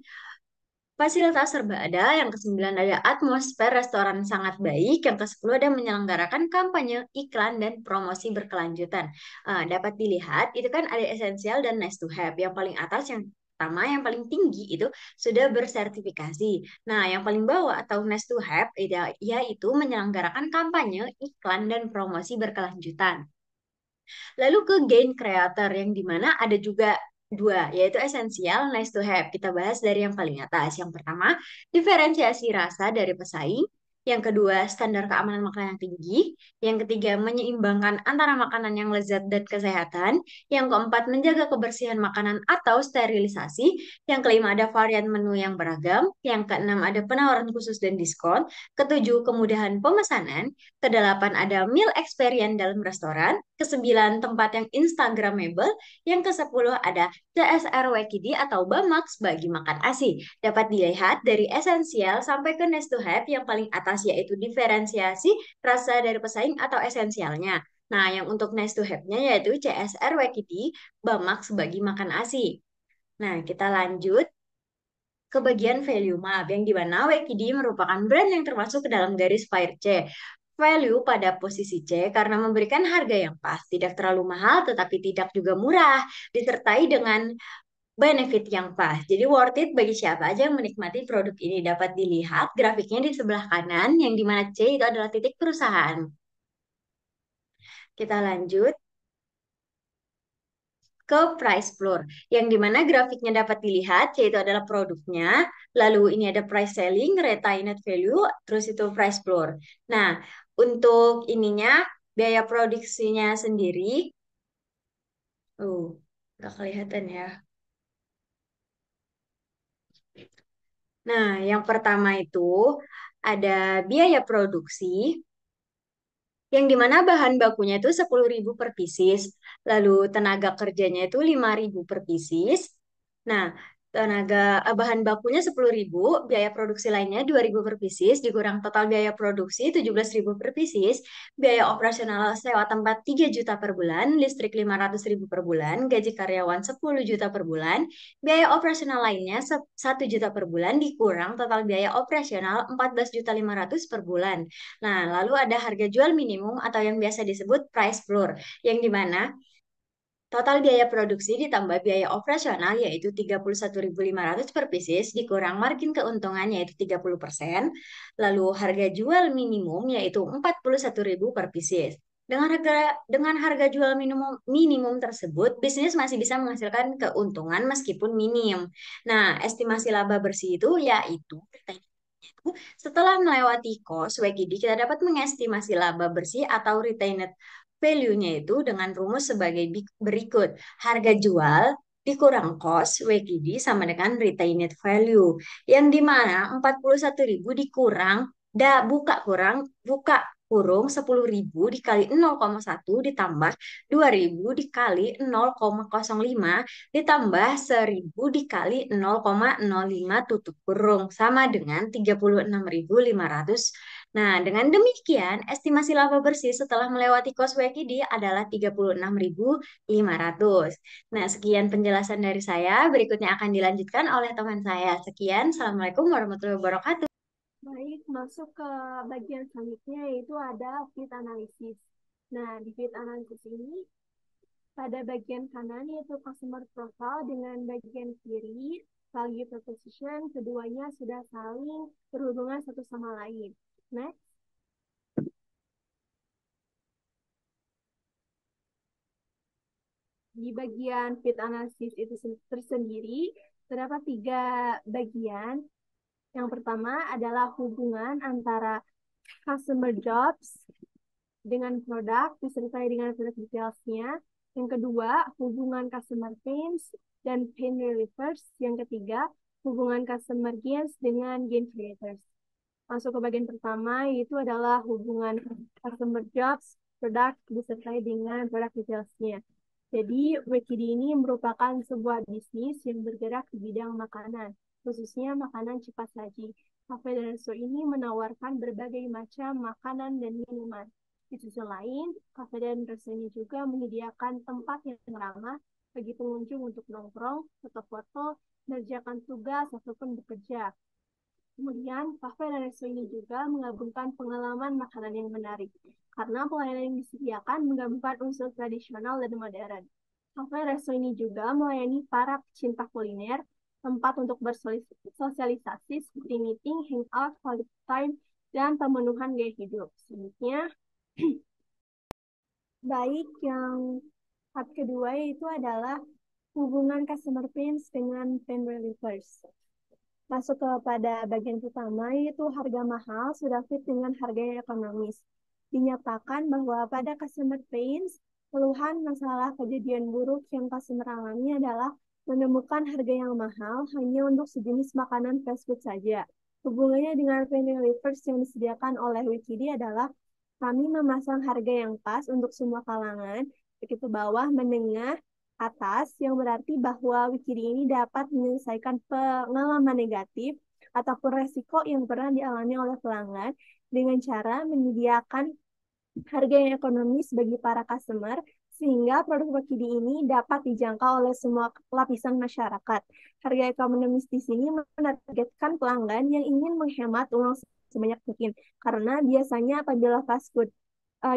fasilitas serba ada. Yang ke-9 ada atmosfer restoran sangat baik. Yang ke-10 ada menyelenggarakan kampanye, iklan, dan promosi berkelanjutan. Dapat dilihat, itu kan ada esensial dan nice to have. Yang paling atas, yang pertama, yang paling tinggi itu sudah bersertifikasi. Nah, yang paling bawah atau nice to have, yaitu menyelenggarakan kampanye, iklan, dan promosi berkelanjutan. Lalu ke gain creator yang dimana ada juga dua, yaitu esensial, nice to have. Kita bahas dari yang paling atas. Yang pertama, diferensiasi rasa dari pesaing. Yang kedua, standar keamanan makanan yang tinggi. Yang ketiga, menyeimbangkan antara makanan yang lezat dan kesehatan. Yang keempat, menjaga kebersihan makanan atau sterilisasi. Yang kelima, ada varian menu yang beragam. Yang keenam, ada penawaran khusus dan diskon. Ketujuh, kemudahan pemesanan. Kedelapan, ada meal experience dalam restoran. Kesembilan, tempat yang instagramable. Yang kesepuluh, ada CSR WKD atau BAMAX bagi makan ASI. Dapat dilihat dari esensial sampai ke nice to have yang paling atas yaitu diferensiasi rasa dari pesaing atau esensialnya. Nah, yang untuk nice to have-nya yaitu CSR WKD BAMAX bagi makan ASI. Nah, kita lanjut ke bagian value map yang dimana WKD merupakan brand yang termasuk ke dalam garis FIRE C. Value pada posisi C karena memberikan harga yang pas, tidak terlalu mahal tetapi tidak juga murah, disertai dengan benefit yang pas. Jadi worth it bagi siapa aja yang menikmati produk ini. Dapat dilihat grafiknya di sebelah kanan yang dimana C itu adalah titik perusahaan. Kita lanjut ke price floor, yang dimana grafiknya dapat dilihat yaitu adalah produknya, lalu ini ada price selling, retained value, terus itu price floor. Nah, untuk ininya biaya produksinya sendiri, nggak kelihatan ya. Nah, yang pertama itu ada biaya produksi, yang dimana bahan bakunya itu 10.000 per pieces, lalu tenaga kerjanya itu 5.000 per pieces. Nah, bahan bakunya 10.000, biaya produksi lainnya 2.000 per pieces, dikurang total biaya produksi 17.000 per pieces, biaya operasional sewa tempat 3 juta per bulan, listrik 500.000 per bulan, gaji karyawan 10 juta per bulan, biaya operasional lainnya 1 juta per bulan, dikurang total biaya operasional 14.500 per bulan. Nah, lalu ada harga jual minimum atau yang biasa disebut price floor, yang dimana total biaya produksi ditambah biaya operasional yaitu 31.500 per pieces, dikurang margin keuntungan yaitu 30%, lalu harga jual minimum yaitu 41.000 per pieces. Dengan harga jual minimum tersebut, bisnis masih bisa menghasilkan keuntungan meskipun minim. Nah, estimasi laba bersih itu yaitu setelah melewati cost, WGD kita dapat mengestimasi laba bersih atau retained value-nya itu dengan rumus sebagai berikut. Harga jual dikurang cost, WGD sama dengan retained value. Yang dimana 41.000 dikurang, buka kurung 10.000 dikali 0,1 ditambah 2.000 dikali 0,05 ditambah 1.000 dikali 0,05 tutup kurung sama dengan 36.500. Nah, dengan demikian estimasi laba bersih setelah melewati cost WKD adalah 36.500. Nah, sekian penjelasan dari saya. Berikutnya akan dilanjutkan oleh teman saya. Sekian, Assalamualaikum warahmatullahi wabarakatuh. Baik, masuk ke bagian selanjutnya yaitu ada fit analysis. Nah, di fit analysis ini pada bagian kanan yaitu customer profile dengan bagian kiri value proposition, keduanya sudah saling berhubungan satu sama lain. Next. Di bagian fit analysis itu tersendiri terdapat 3 bagian. Yang pertama adalah hubungan antara customer jobs dengan produk disertai dengan produk detailsnya. Yang kedua, hubungan customer pains dan pain relievers. Yang ketiga, hubungan customer gains dengan gain creators. Masuk ke bagian pertama, yaitu adalah hubungan customer jobs, produk disertai dengan produk detailsnya. Jadi, WKD ini merupakan sebuah bisnis yang bergerak di bidang makanan, khususnya makanan cepat saji. Cafe dan resto ini menawarkan berbagai macam makanan dan minuman. Di sisi lain, kafe dan resto ini juga menyediakan tempat yang ramah bagi pengunjung untuk nongkrong, foto-foto, mengerjakan tugas, ataupun bekerja. Kemudian, kafe dan resto ini juga menggabungkan pengalaman makanan yang menarik, karena pelayanan yang disediakan menggabungkan unsur tradisional dan modern. Kafe resto ini juga melayani para pecinta kuliner, tempat untuk bersosialisasi seperti meeting, hangout, quality time, dan pemenuhan gaya hidup. Selanjutnya, baik yang part kedua itu adalah hubungan customer pains dengan pain relievers. Masuk kepada bagian pertama, yaitu harga mahal sudah fit dengan harga yang ekonomis. Dinyatakan bahwa pada customer pains, keluhan masalah kejadian buruk yang customer alami adalah menemukan harga yang mahal hanya untuk sejenis makanan fast food saja. Hubungannya dengan penny livers yang disediakan oleh Wikidi adalah kami memasang harga yang pas untuk semua kalangan, begitu bawah, menengah, atas, yang berarti bahwa Wikidi ini dapat menyelesaikan pengalaman negatif ataupun resiko yang pernah dialami oleh pelanggan dengan cara menyediakan harga yang ekonomis bagi para customer sehingga produk Wakidi ini dapat dijangkau oleh semua lapisan masyarakat. Harga ekonomis di sini menargetkan pelanggan yang ingin menghemat uang sebanyak mungkin karena biasanya apabila fast food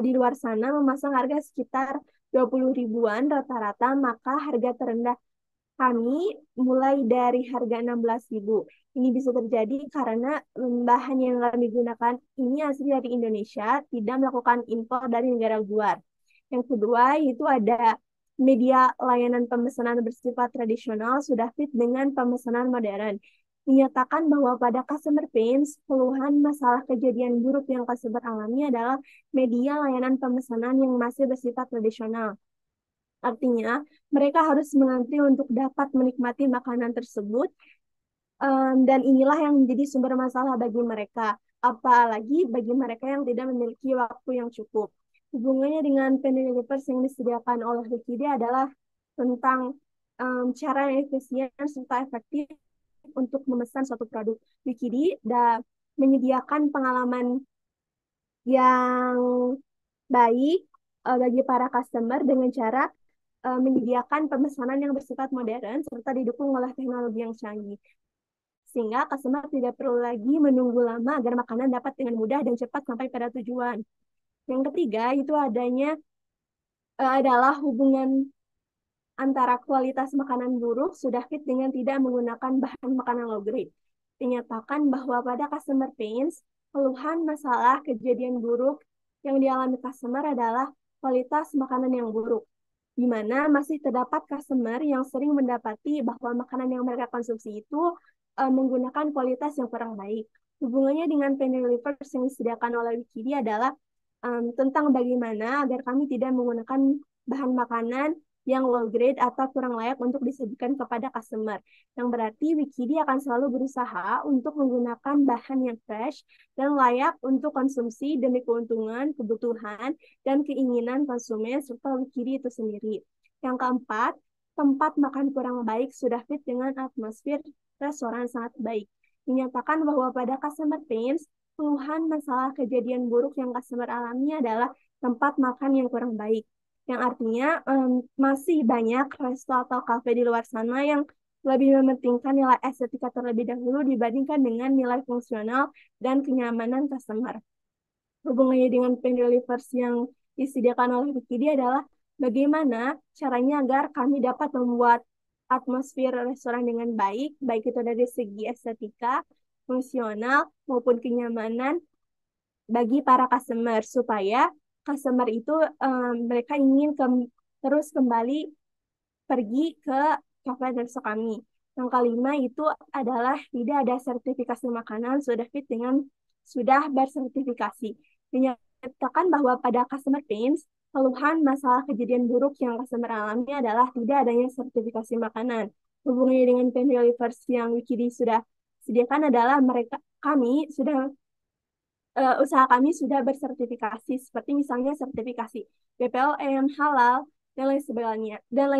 di luar sana memasang harga sekitar 20 ribuan rata-rata, maka harga terendah kami mulai dari harga 16.000. Ini bisa terjadi karena bahan yang kami gunakan ini asli dari Indonesia, tidak melakukan impor dari negara luar. Yang kedua, itu ada media layanan pemesanan bersifat tradisional sudah fit dengan pemesanan modern. Dinyatakan bahwa pada customer pains, keluhan masalah kejadian buruk yang customer alami adalah media layanan pemesanan yang masih bersifat tradisional. Artinya, mereka harus mengantri untuk dapat menikmati makanan tersebut, dan inilah yang menjadi sumber masalah bagi mereka, apalagi bagi mereka yang tidak memiliki waktu yang cukup. Hubungannya dengan penny delivers yang disediakan oleh Wikipedia adalah tentang cara yang efisien serta efektif untuk memesan suatu produk. Wikipedia menyediakan pengalaman yang baik bagi para customer dengan cara menyediakan pemesanan yang bersifat modern serta didukung oleh teknologi yang canggih. Sehingga customer tidak perlu lagi menunggu lama agar makanan dapat dengan mudah dan cepat sampai pada tujuan. Yang ketiga itu adalah hubungan antara kualitas makanan buruk sudah fit dengan tidak menggunakan bahan makanan low grade. Dinyatakan bahwa pada customer pains, keluhan masalah kejadian buruk yang dialami customer adalah kualitas makanan yang buruk, di mana masih terdapat customer yang sering mendapati bahwa makanan yang mereka konsumsi itu menggunakan kualitas yang kurang baik. Hubungannya dengan penny livers yang disediakan oleh Wikipedia adalah tentang bagaimana agar kami tidak menggunakan bahan makanan yang low grade atau kurang layak untuk disajikan kepada customer. Yang berarti Wikipedia akan selalu berusaha untuk menggunakan bahan yang fresh dan layak untuk konsumsi demi keuntungan, kebutuhan, dan keinginan konsumen serta Wikipedia itu sendiri. Yang keempat, tempat makan kurang baik sudah fit dengan atmosfer restoran sangat baik. Dinyatakan bahwa pada customer pains, keluhan masalah kejadian buruk yang customer alami adalah tempat makan yang kurang baik. Yang artinya masih banyak resto atau kafe di luar sana yang lebih mementingkan nilai estetika terlebih dahulu dibandingkan dengan nilai fungsional dan kenyamanan customer. Hubungannya dengan penny delivers yang disediakan oleh Wikipedia adalah bagaimana caranya agar kami dapat membuat atmosfer restoran dengan baik, baik itu dari segi estetika, fungsional, maupun kenyamanan bagi para customer, supaya customer itu mereka ingin terus kembali pergi ke cafe resto kami. Yang kelima itu adalah tidak ada sertifikasi makanan sudah bersertifikasi. Dinyatakan bahwa pada customer pains, keluhan masalah kejadian buruk yang customer alami adalah tidak adanya sertifikasi makanan. Hubungannya dengan penny delivers yang Wikidi sudah sediakan adalah usaha kami sudah bersertifikasi, seperti misalnya sertifikasi BPOM, halal, dan lain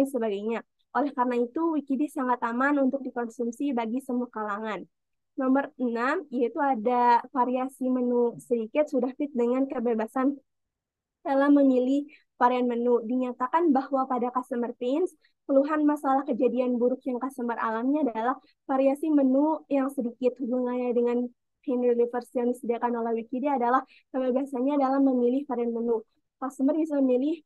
sebagainya. Oleh karena itu, Wikidi sangat aman untuk dikonsumsi bagi semua kalangan. Nomor 6, yaitu ada variasi menu sedikit sudah fit dengan kebebasan dalam memilih varian menu. Dinyatakan bahwa pada customer pains, keluhan masalah kejadian buruk yang customer alami adalah variasi menu yang sedikit. Hubungannya dengan penny delivers yang disediakan oleh Wikipedia adalah kebebasannya dalam memilih varian menu. Customer bisa memilih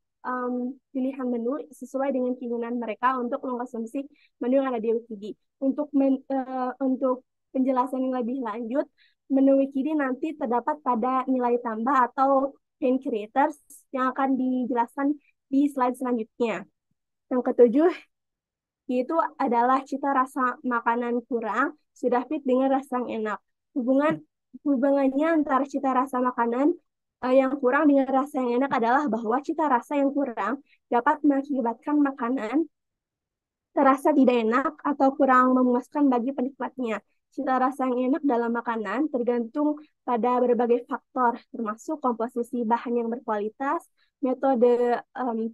pilihan menu sesuai dengan keinginan mereka untuk mengkonsumsi menu yang ada di Wikipedia. Untuk penjelasan yang lebih lanjut, menu Wikipedia nanti terdapat pada nilai tambah atau pain creators yang akan dijelaskan di slide selanjutnya. Yang ketujuh, yaitu adalah cita rasa makanan kurang sudah fit dengan rasa yang enak. Hubungannya antara cita rasa makanan yang kurang dengan rasa yang enak adalah bahwa cita rasa yang kurang dapat mengakibatkan makanan terasa tidak enak atau kurang memuaskan bagi penikmatnya. Cita rasa yang enak dalam makanan tergantung pada berbagai faktor, termasuk komposisi bahan yang berkualitas, metode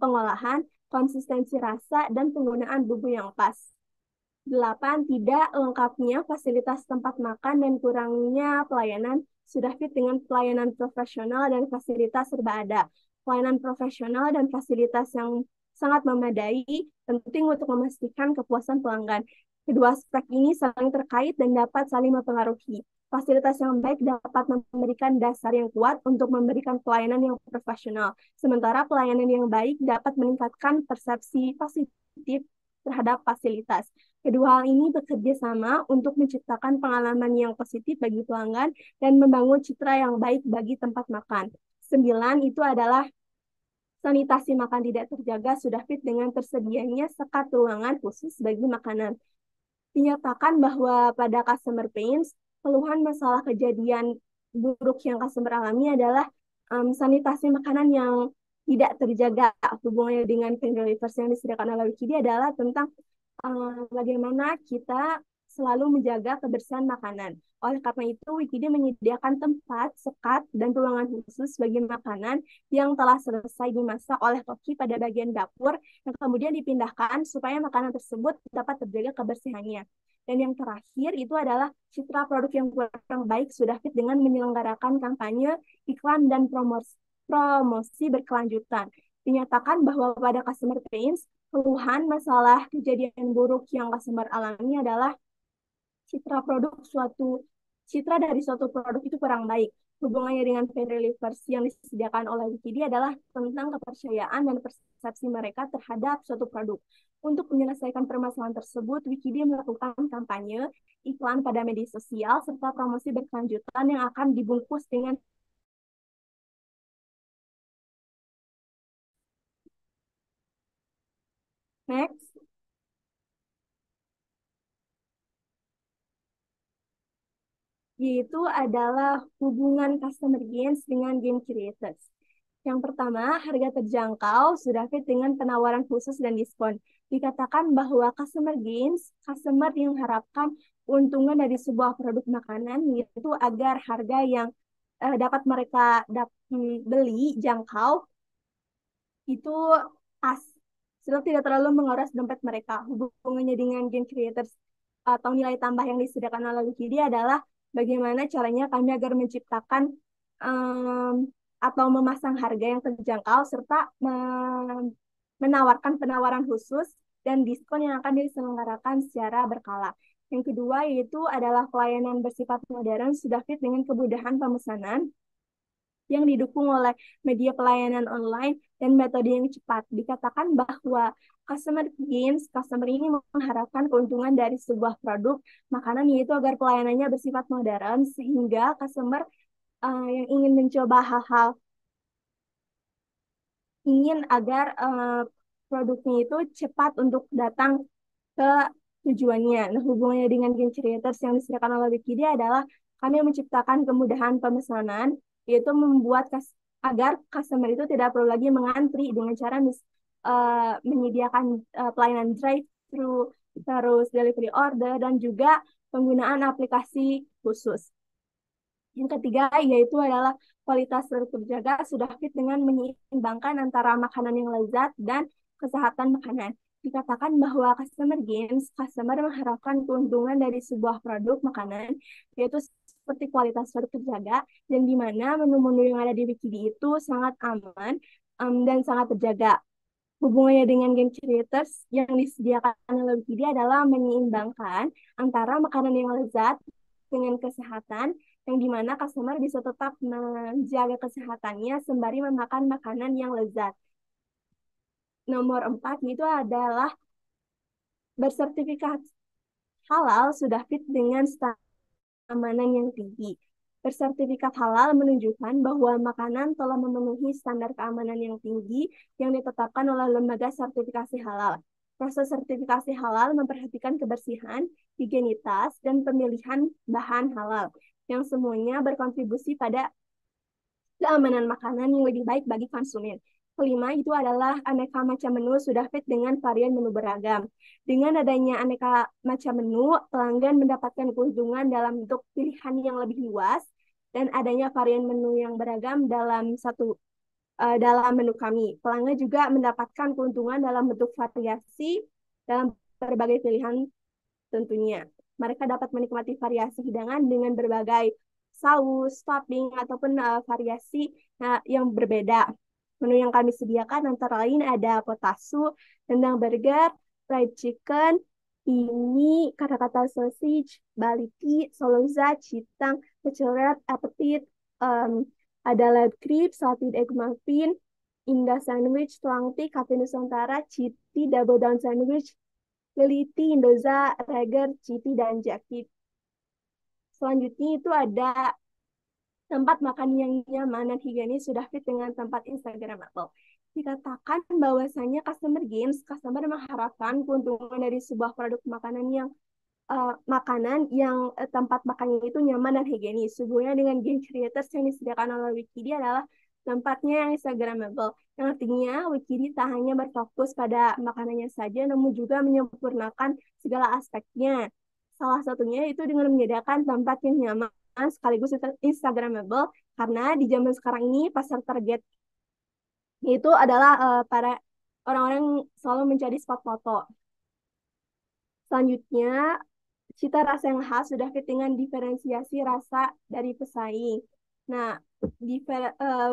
pengolahan, konsistensi rasa, dan penggunaan bumbu yang pas. 8. Tidak lengkapnya fasilitas tempat makan dan kurangnya pelayanan sudah fit dengan pelayanan profesional dan fasilitas serba ada. Pelayanan profesional dan fasilitas yang sangat memadai penting untuk memastikan kepuasan pelanggan. Kedua aspek ini saling terkait dan dapat saling mempengaruhi. Fasilitas yang baik dapat memberikan dasar yang kuat untuk memberikan pelayanan yang profesional. Sementara pelayanan yang baik dapat meningkatkan persepsi positif terhadap fasilitas. Kedua hal ini bekerja sama untuk menciptakan pengalaman yang positif bagi pelanggan dan membangun citra yang baik bagi tempat makan. 9, itu adalah sanitasi makan tidak terjaga sudah fit dengan tersedianya sekat ruangan khusus bagi makanan. Dinyatakan bahwa pada customer pains, keluhan masalah kejadian buruk yang customer alami adalah sanitasi makanan yang tidak terjaga. Hubungannya dengan pain relievers yang disediakan oleh Wikipedia adalah tentang bagaimana kita selalu menjaga kebersihan makanan. Oleh karena itu, Wikipedia menyediakan tempat, sekat, dan ruangan khusus bagi makanan yang telah selesai dimasak oleh koki pada bagian dapur, yang kemudian dipindahkan supaya makanan tersebut dapat terjaga kebersihannya. Dan yang terakhir itu adalah citra produk yang kurang baik sudah fit dengan menyelenggarakan kampanye, iklan, dan promosi berkelanjutan. Dinyatakan bahwa pada customer pains, keluhan masalah kejadian buruk yang customer alami adalah citra dari suatu produk itu kurang baik. Hubungannya dengan pain relievers yang disediakan oleh Wikipedia adalah tentang kepercayaan dan persepsi mereka terhadap suatu produk. Untuk menyelesaikan permasalahan tersebut, Wikipedia melakukan kampanye, iklan pada media sosial, serta promosi berkelanjutan yang akan dibungkus dengan next, yaitu adalah hubungan customer gains dengan game creators. Yang pertama, harga terjangkau sudah fit dengan penawaran khusus dan diskon. Dikatakan bahwa customer gains, customer yang mengharapkan keuntungan dari sebuah produk makanan, yaitu agar harga yang dapat mereka beli jangkau itu pas, sebab tidak terlalu menguras dompet mereka. Hubungannya dengan game creators atau nilai tambah yang disediakan oleh Wikipedia adalah bagaimana caranya kami agar menciptakan atau memasang harga yang terjangkau serta menawarkan penawaran khusus dan diskon yang akan diselenggarakan secara berkala. Yang kedua yaitu adalah pelayanan bersifat modern sudah fit dengan kemudahan pemesanan yang didukung oleh media pelayanan online dan metode yang cepat. Dikatakan bahwa customer ini mengharapkan keuntungan dari sebuah produk makanan yaitu agar pelayanannya bersifat modern sehingga customer yang ingin mencoba hal-hal ingin agar produknya itu cepat untuk datang ke tujuannya. Nah, hubungannya dengan game creators yang disediakan oleh Wikipedia adalah kami menciptakan kemudahan pemesanan, yaitu membuat agar customer itu tidak perlu lagi mengantri dengan cara menyediakan pelayanan drive-thru, terus delivery order, dan juga penggunaan aplikasi khusus. Yang ketiga yaitu adalah kualitas terjaga sudah fit dengan menyeimbangkan antara makanan yang lezat dan kesehatan makanan. Dikatakan bahwa customer mengharapkan keuntungan dari sebuah produk makanan, yaitu seperti kualitas produk terjaga, dan di mana menu-menu yang ada di Wikipedia itu sangat aman dan sangat terjaga. Hubungannya dengan game creators yang disediakan oleh Wikipedia adalah menyeimbangkan antara makanan yang lezat dengan kesehatan, yang dimana customer bisa tetap menjaga kesehatannya sembari memakan makanan yang lezat. Nomor 4 itu adalah bersertifikat halal sudah fit dengan keamanan yang tinggi. Bersertifikat halal menunjukkan bahwa makanan telah memenuhi standar keamanan yang tinggi yang ditetapkan oleh lembaga sertifikasi halal. Proses sertifikasi halal memperhatikan kebersihan, higienitas, dan pemilihan bahan halal, yang semuanya berkontribusi pada keamanan makanan yang lebih baik bagi konsumen. Kelima itu adalah aneka macam menu sudah fit dengan varian menu beragam. Dengan adanya aneka macam menu, pelanggan mendapatkan keuntungan dalam bentuk pilihan yang lebih luas dan adanya varian menu yang beragam dalam menu kami. Pelanggan juga mendapatkan keuntungan dalam bentuk variasi dalam berbagai pilihan tentunya. Mereka dapat menikmati variasi hidangan dengan berbagai saus, topping, ataupun variasi yang berbeda. Menu yang kami sediakan antara lain ada potasu, rendang burger, fried chicken, ini kata-kata sausage, baliki, soloza, citang, pecel red, appetit, ada lab crepe, salted egg muffin, Indah sandwich, tuangti, cafe Nusantara, citi, double down sandwich, Leliti, Indoza, Reger, Citi, dan Jakit. Selanjutnya itu ada tempat makan yang nyaman dan higienis sudah fit dengan tempat Instagramable. Dikatakan bahwasanya customer games, customer mengharapkan keuntungan dari sebuah produk makanan yang tempat makannya itu nyaman dan higienis. Hubungannya dengan game creators yang disediakan oleh Wikidi adalah tempatnya yang Instagramable. Yang artinya Wikidi tak hanya berfokus pada makanannya saja, namun juga menyempurnakan segala aspeknya. Salah satunya itu dengan menyediakan tempat yang nyaman sekaligus Instagramable, karena di zaman sekarang ini pasar target itu adalah para orang-orang selalu mencari spot foto. Selanjutnya, cita rasa yang khas sudah fit dengan diferensiasi rasa dari pesaing. Nah,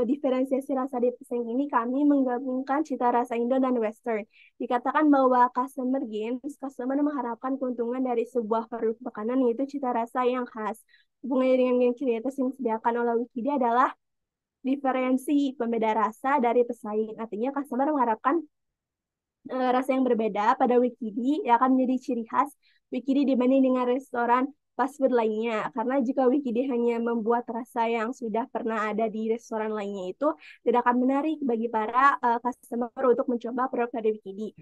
diferensiasi rasa dari pesaing ini kami menggabungkan cita rasa Indo dan Western. Dikatakan bahwa customer mengharapkan keuntungan dari sebuah produk makanan yaitu cita rasa yang khas. Hubungannya dengan game creators yang disediakan oleh Wikidi adalah diferensi pembeda rasa dari pesaing. Artinya customer mengharapkan rasa yang berbeda pada Wikidi yang akan menjadi ciri khas Wikidi dibanding dengan restoran fast food lainnya. Karena jika Wikidi hanya membuat rasa yang sudah pernah ada di restoran lainnya itu tidak akan menarik bagi para customer untuk mencoba produk dari Wikidi.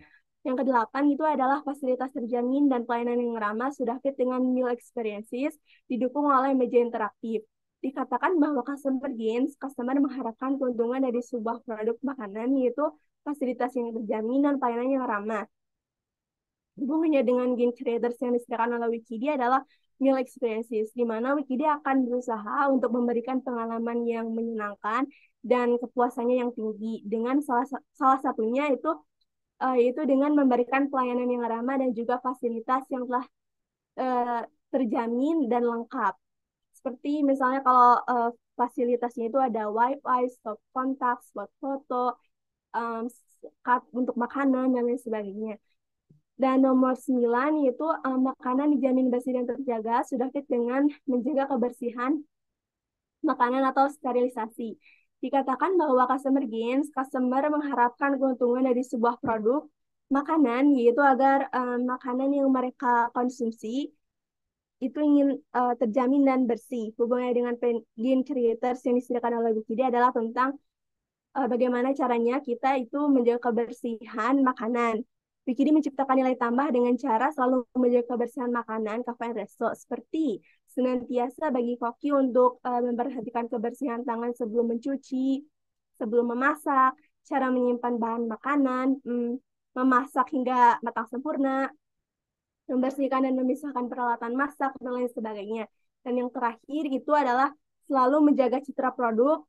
Yang kedelapan itu adalah fasilitas terjamin dan pelayanan yang ramah sudah fit dengan meal experiences didukung oleh meja interaktif. Dikatakan bahwa customer mengharapkan keuntungan dari sebuah produk makanan yaitu fasilitas yang terjamin dan pelayanan yang ramah. Hubungannya dengan game creators yang disediakan oleh Wikidi adalah meal experiences, di mana Wikidi akan berusaha untuk memberikan pengalaman yang menyenangkan dan kepuasannya yang tinggi. Dengan salah satunya itu dengan memberikan pelayanan yang ramah dan juga fasilitas yang telah terjamin dan lengkap. Seperti misalnya kalau fasilitasnya itu ada wifi, stop kontak, spot foto, untuk makanan, dan lain sebagainya. Dan nomor 9 yaitu makanan dijamin bersih dan terjaga, sudah fit dengan menjaga kebersihan makanan atau sterilisasi. Dikatakan bahwa customer mengharapkan keuntungan dari sebuah produk makanan, yaitu agar makanan yang mereka konsumsi itu ingin terjamin dan bersih. Hubungannya dengan game creators yang disediakan oleh Wikidi adalah tentang bagaimana caranya kita itu menjaga kebersihan makanan. Wikidi menciptakan nilai tambah dengan cara selalu menjaga kebersihan makanan, kafe, dan resto, seperti senantiasa bagi koki untuk memperhatikan kebersihan tangan sebelum mencuci, sebelum memasak, cara menyimpan bahan makanan, memasak hingga matang sempurna, membersihkan dan memisahkan peralatan masak, dan lain sebagainya. Dan yang terakhir itu adalah selalu menjaga citra produk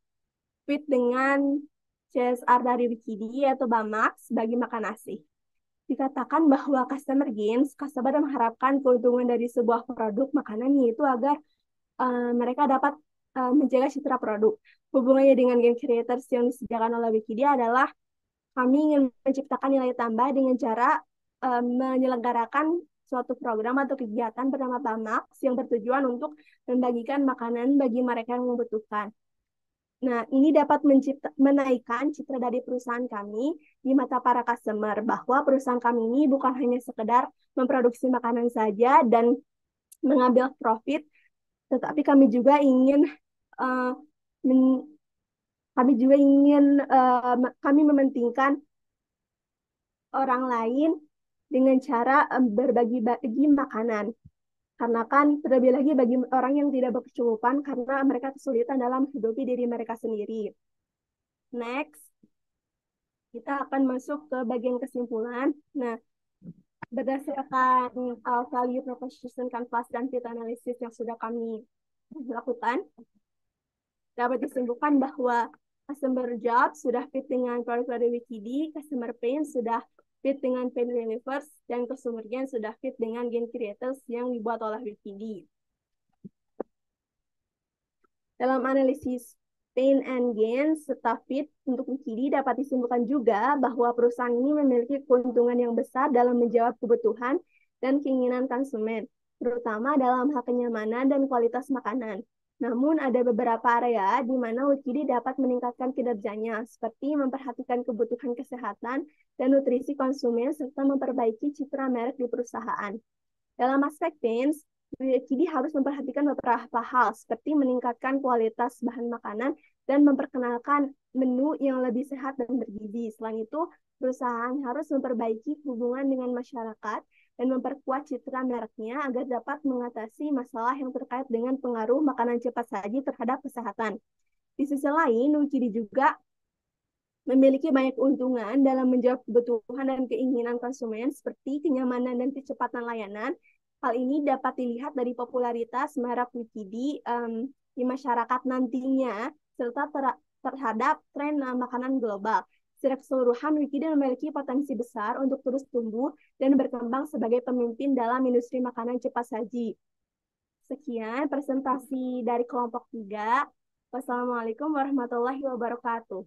fit dengan CSR dari Wikidi yaitu BAMAX bagi makan nasi. Dikatakan bahwa customer mengharapkan keuntungan dari sebuah produk makanan yaitu agar mereka dapat menjaga citra produk. Hubungannya dengan game creators yang disediakan oleh Wikidi adalah kami ingin menciptakan nilai tambah dengan cara menyelenggarakan suatu program atau kegiatan bernama BAMAX yang bertujuan untuk membagikan makanan bagi mereka yang membutuhkan. Nah, ini dapat menaikkan citra dari perusahaan kami di mata para customer bahwa perusahaan kami ini bukan hanya sekedar memproduksi makanan saja dan mengambil profit, tetapi kami juga ingin kami mementingkan orang lain dengan cara berbagi-bagi makanan. Karena kan terlebih lagi bagi orang yang tidak berkecukupan karena mereka kesulitan dalam hidupi diri mereka sendiri. Next, kita akan masuk ke bagian kesimpulan. Nah, berdasarkan value proposition canvas dan fit analysis yang sudah kami lakukan, dapat disimpulkan bahwa customer job sudah fit dengan produk dari Wikidi, customer pain sudah fit dengan pain relievers, dan consumer gain sudah fit dengan gain creators yang dibuat oleh Wikidi. Dalam analisis pain and gain serta fit untuk Wikidi dapat disimpulkan juga bahwa perusahaan ini memiliki keuntungan yang besar dalam menjawab kebutuhan dan keinginan konsumen, terutama dalam hal kenyamanan dan kualitas makanan. Namun ada beberapa area di mana Wikidi dapat meningkatkan kinerjanya, seperti memperhatikan kebutuhan kesehatan dan nutrisi konsumen serta memperbaiki citra merek di perusahaan. Dalam aspek pain, Wikidi harus memperhatikan beberapa hal, seperti meningkatkan kualitas bahan makanan dan memperkenalkan menu yang lebih sehat dan bergizi. Selain itu, perusahaan harus memperbaiki hubungan dengan masyarakat dan memperkuat citra mereknya agar dapat mengatasi masalah yang terkait dengan pengaruh makanan cepat saji terhadap kesehatan. Di sisi lain, Wikidi juga memiliki banyak keuntungan dalam menjawab kebutuhan dan keinginan konsumen seperti kenyamanan dan kecepatan layanan. Hal ini dapat dilihat dari popularitas merek Wikidi di masyarakat nantinya serta terhadap tren makanan global. Secara keseluruhan, Wikidi memiliki potensi besar untuk terus tumbuh dan berkembang sebagai pemimpin dalam industri makanan cepat saji. Sekian presentasi dari kelompok 3. Wassalamualaikum warahmatullahi wabarakatuh.